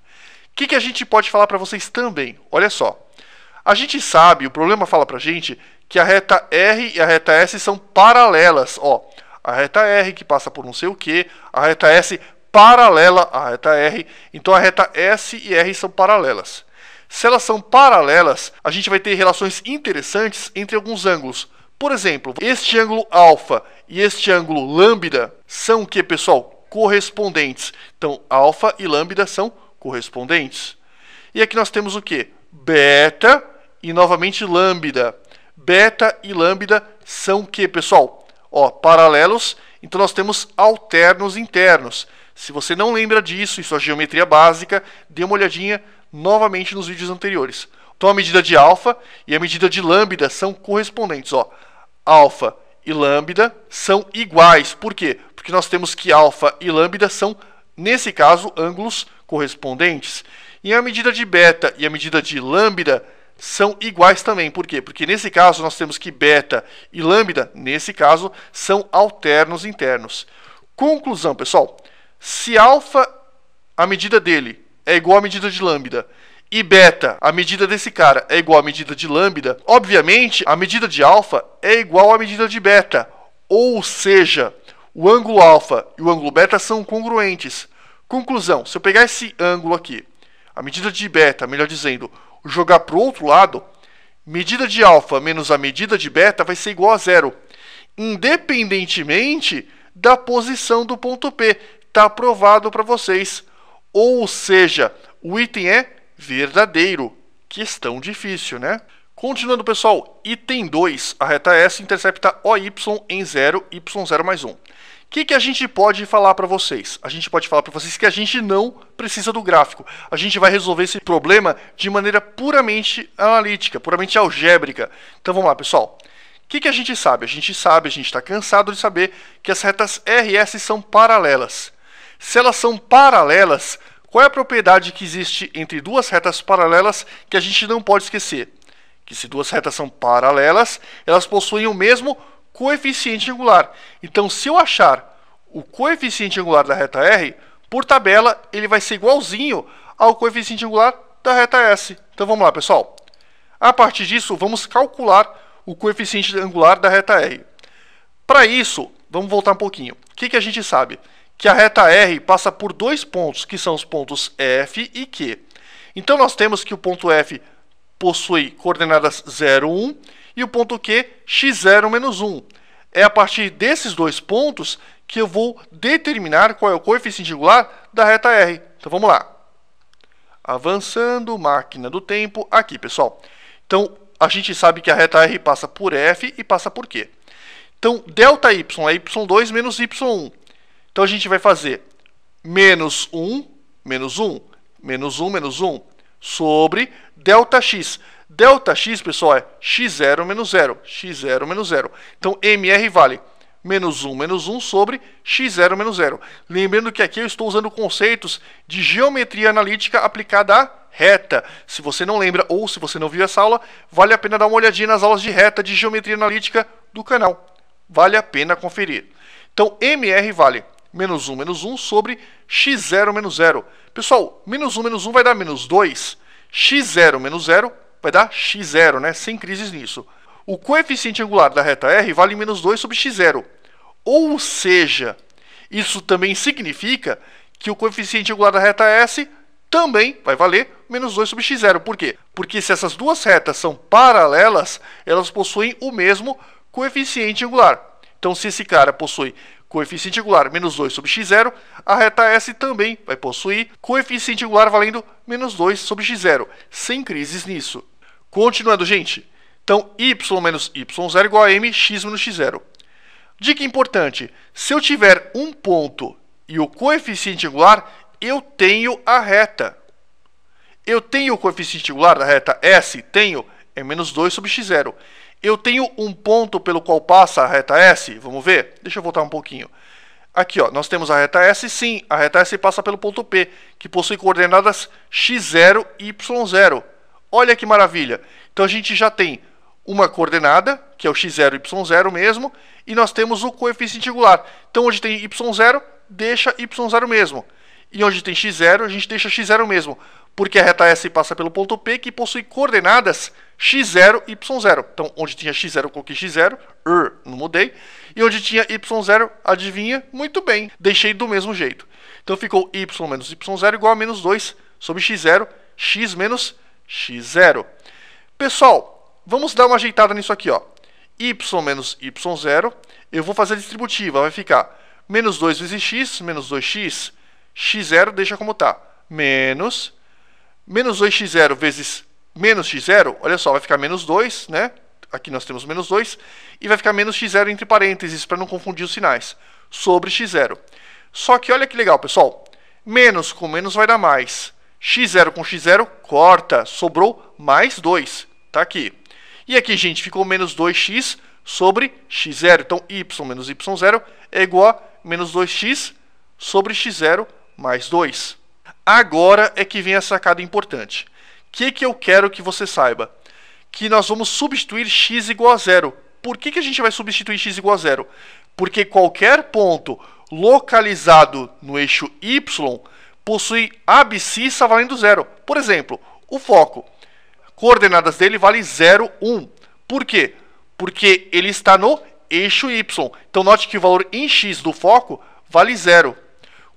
[SPEAKER 1] que a gente pode falar para vocês também? Olha só. A gente sabe, o problema fala pra gente que a reta R e a reta S são paralelas. Ó, a reta R que passa por não sei o que, a reta S paralela à reta R, então a reta S e R são paralelas. Se elas são paralelas, a gente vai ter relações interessantes entre alguns ângulos. Por exemplo, este ângulo alfa e este ângulo lambda são o que, pessoal? Correspondentes. Então, alfa e lambda são correspondentes. E aqui nós temos o que? Beta e novamente lambda. Beta e lambda são o que, pessoal? Ó, paralelos, então nós temos alternos internos. Se você não lembra disso, isso é geometria básica, dê uma olhadinha novamente nos vídeos anteriores. Então a medida de alfa e a medida de lambda são correspondentes. Ó, alfa e lambda são iguais. Por quê? Porque nós temos que alfa e lambda são, nesse caso, ângulos correspondentes. E a medida de beta e a medida de lambda são iguais também. Por quê? Porque nesse caso nós temos que beta e lambda, nesse caso, são alternos internos. Conclusão, pessoal. Se alfa, a medida dele, é igual à medida de lambda, e beta, a medida desse cara, é igual à medida de lambda, obviamente, a medida de alfa é igual à medida de beta. Ou seja, o ângulo alfa e o ângulo beta são congruentes. Conclusão, se eu pegar esse ângulo aqui, a medida de beta, melhor dizendo, jogar para o outro lado, medida de alfa menos a medida de beta vai ser igual a zero, independentemente da posição do ponto P. Está provado para vocês. Ou seja, o item é verdadeiro. Questão difícil, né? Continuando, pessoal, item 2, a reta S intercepta OY em 0, Y0 mais 1. O que a gente pode falar para vocês? A gente pode falar para vocês que a gente não precisa do gráfico. A gente vai resolver esse problema de maneira puramente analítica, puramente algébrica. Então vamos lá, pessoal. O que a gente sabe? A gente está cansado de saber que as retas R e S são paralelas. Se elas são paralelas, qual é a propriedade que existe entre duas retas paralelas que a gente não pode esquecer? Que se duas retas são paralelas, elas possuem o mesmo coeficiente angular. Então, se eu achar o coeficiente angular da reta R, por tabela, ele vai ser igualzinho ao coeficiente angular da reta S. Então, vamos lá, pessoal. A partir disso, vamos calcular o coeficiente angular da reta R. Para isso, vamos voltar um pouquinho. O que a gente sabe? Que a reta R passa por dois pontos, que são os pontos F e Q. Então, nós temos que o ponto F possui coordenadas 0, 1 e o ponto Q, x0 menos 1. É a partir desses dois pontos que eu vou determinar qual é o coeficiente angular da reta R. Então, vamos lá. Avançando, máquina do tempo, aqui, pessoal. Então, a gente sabe que a reta R passa por F e passa por Q. Então, ΔY é y2 menos y1. Então, a gente vai fazer menos 1, menos 1, menos 1, menos 1, sobre ΔX. ΔX, pessoal, é x0 menos 0, x0 menos 0. Então, MR vale menos 1 sobre x0 menos 0. Lembrando que aqui eu estou usando conceitos de geometria analítica aplicada a reta. Se você não lembra ou se você não viu essa aula, vale a pena dar uma olhadinha nas aulas de reta de geometria analítica do canal. Vale a pena conferir. Então, MR vale menos 1 sobre x0 menos 0. Pessoal, menos 1 vai dar menos 2. x0 menos 0 vai dar x0, né? Sem crises nisso. O coeficiente angular da reta R vale menos 2 sobre x0. Ou seja, isso também significa que o coeficiente angular da reta S também vai valer menos 2 sobre x0. Por quê? Porque se essas duas retas são paralelas, elas possuem o mesmo coeficiente angular. Então, se esse cara possui coeficiente angular menos 2 sobre x0, a reta S também vai possuir coeficiente angular valendo menos 2 sobre x0. Sem crises nisso. Continuando, gente. Então, y menos y0 é igual a mx menos x0. Dica importante. Se eu tiver um ponto e o coeficiente angular, eu tenho a reta. Eu tenho o coeficiente angular da reta S? Tenho. É menos 2 sobre x0. Eu tenho um ponto pelo qual passa a reta S? Vamos ver? Deixa eu voltar um pouquinho. Aqui, ó, nós temos a reta S, sim. A reta S passa pelo ponto P, que possui coordenadas x0 e y0. Olha que maravilha. Então, a gente já tem uma coordenada, que é o x0 e y0 mesmo, e nós temos o coeficiente angular. Então, onde tem y0, deixa y0 mesmo. E onde tem x0, a gente deixa x0 mesmo. Porque a reta S passa pelo ponto P, que possui coordenadas x0 e y0. Então, onde tinha x0, eu coloquei x0, não mudei. E onde tinha y0, adivinha? Muito bem, deixei do mesmo jeito. Então, ficou y menos y0 igual a menos 2 sobre x0, x menos x0. Pessoal, vamos dar uma ajeitada nisso aqui, ó. Y menos y0, eu vou fazer a distributiva, vai ficar menos 2 vezes x, menos 2x, x0 deixa como está, menos 2x0 vezes menos x0, olha só, vai ficar menos 2, né? Aqui nós temos menos 2, e vai ficar menos x0 entre parênteses, para não confundir os sinais, sobre x0. Só que olha que legal, pessoal, menos com menos vai dar mais. x0 com x0 corta, sobrou mais 2, tá aqui. E aqui, gente, ficou menos 2x sobre x0. Então, y menos y0 é igual a menos 2x sobre x0 mais 2. Agora é que vem a sacada importante. O que eu quero que você saiba? Que nós vamos substituir x igual a zero. Por que a gente vai substituir x igual a zero? Porque qualquer ponto localizado no eixo Y possui abscissa valendo 0. Por exemplo, o foco, coordenadas dele vale 0, 1. Por quê? Porque ele está no eixo Y. Então, note que o valor em x do foco vale 0.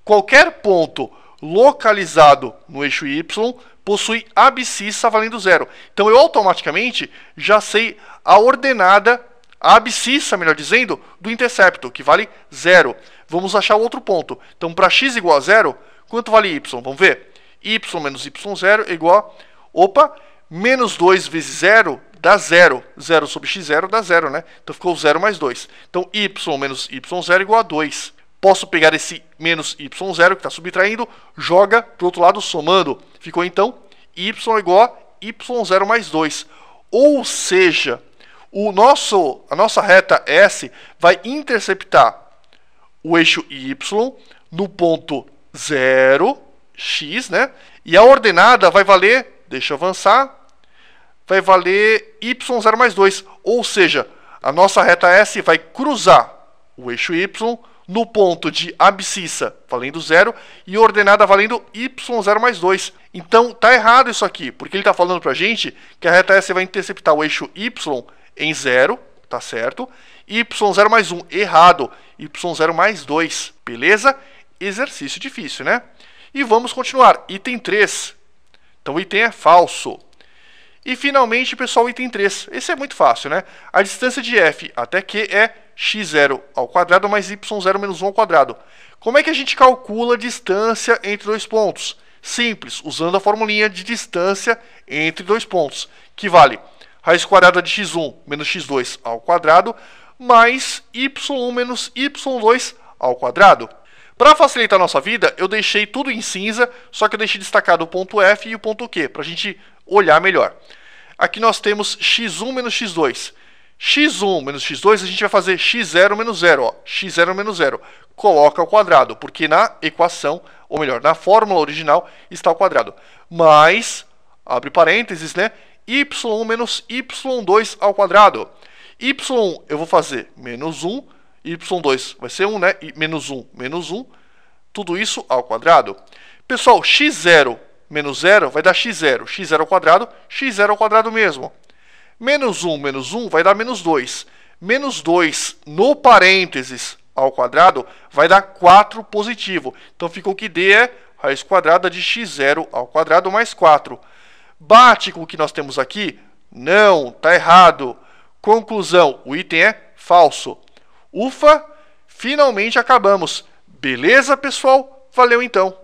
[SPEAKER 1] Qualquer ponto localizado no eixo Y possui abscissa valendo 0. Então, eu automaticamente já sei a ordenada, a abscissa, melhor dizendo, do intercepto, que vale 0. Vamos achar o outro ponto. Então, para x igual a 0, quanto vale y? Vamos ver. Y menos y0 é igual a... Opa! Menos 2 vezes 0 dá 0. 0 sobre x0 dá 0, né? Então, ficou 0 mais 2. Então, y menos y0 é igual a 2. Posso pegar esse menos y0 que está subtraindo, joga para o outro lado somando. Ficou, então, y igual a y0 mais 2. Ou seja, a nossa reta S vai interceptar o eixo Y no ponto 0, x, né? E a ordenada vai valer, deixa eu avançar, vai valer y0 mais 2. Ou seja, a nossa reta S vai cruzar o eixo Y no ponto de abscissa valendo 0 e ordenada valendo y0 mais 2. Então, tá errado isso aqui, porque ele está falando para a gente que a reta S vai interceptar o eixo Y em 0, tá certo? Y0 mais 1, errado. Y0 mais 2, beleza? Exercício difícil, né? E vamos continuar. Item 3. Então, o item é falso. E, finalmente, pessoal, item 3. Esse é muito fácil, né? A distância de f até q é x0 ao quadrado mais y0 menos 1 ao quadrado. Como é que a gente calcula a distância entre dois pontos? Simples, usando a formulinha de distância entre dois pontos, que vale raiz quadrada de x1 menos x2 ao quadrado, mais y1 menos y2 ao quadrado. Para facilitar a nossa vida, eu deixei tudo em cinza, só que eu deixei destacado o ponto F e o ponto Q, para a gente olhar melhor. Aqui nós temos x1 menos x2. x1 menos x2, a gente vai fazer x0 menos 0. Ó, x0 menos 0. Coloca ao quadrado, porque na equação, ou melhor, na fórmula original, está ao quadrado. Mais, abre parênteses, né? y1 menos y2 ao quadrado. y1 eu vou fazer menos 1, y2 vai ser 1, né? E menos 1, tudo isso ao quadrado. Pessoal, x0 menos 0 vai dar x0, x0 ao quadrado mesmo. Menos 1 vai dar menos 2. Menos 2 no parênteses ao quadrado vai dar 4 positivo. Então, ficou que D é raiz quadrada de x0 ao quadrado mais 4. Bate com o que nós temos aqui? Não, está errado. Conclusão, o item é falso. Ufa, finalmente acabamos. Beleza, pessoal? Valeu então.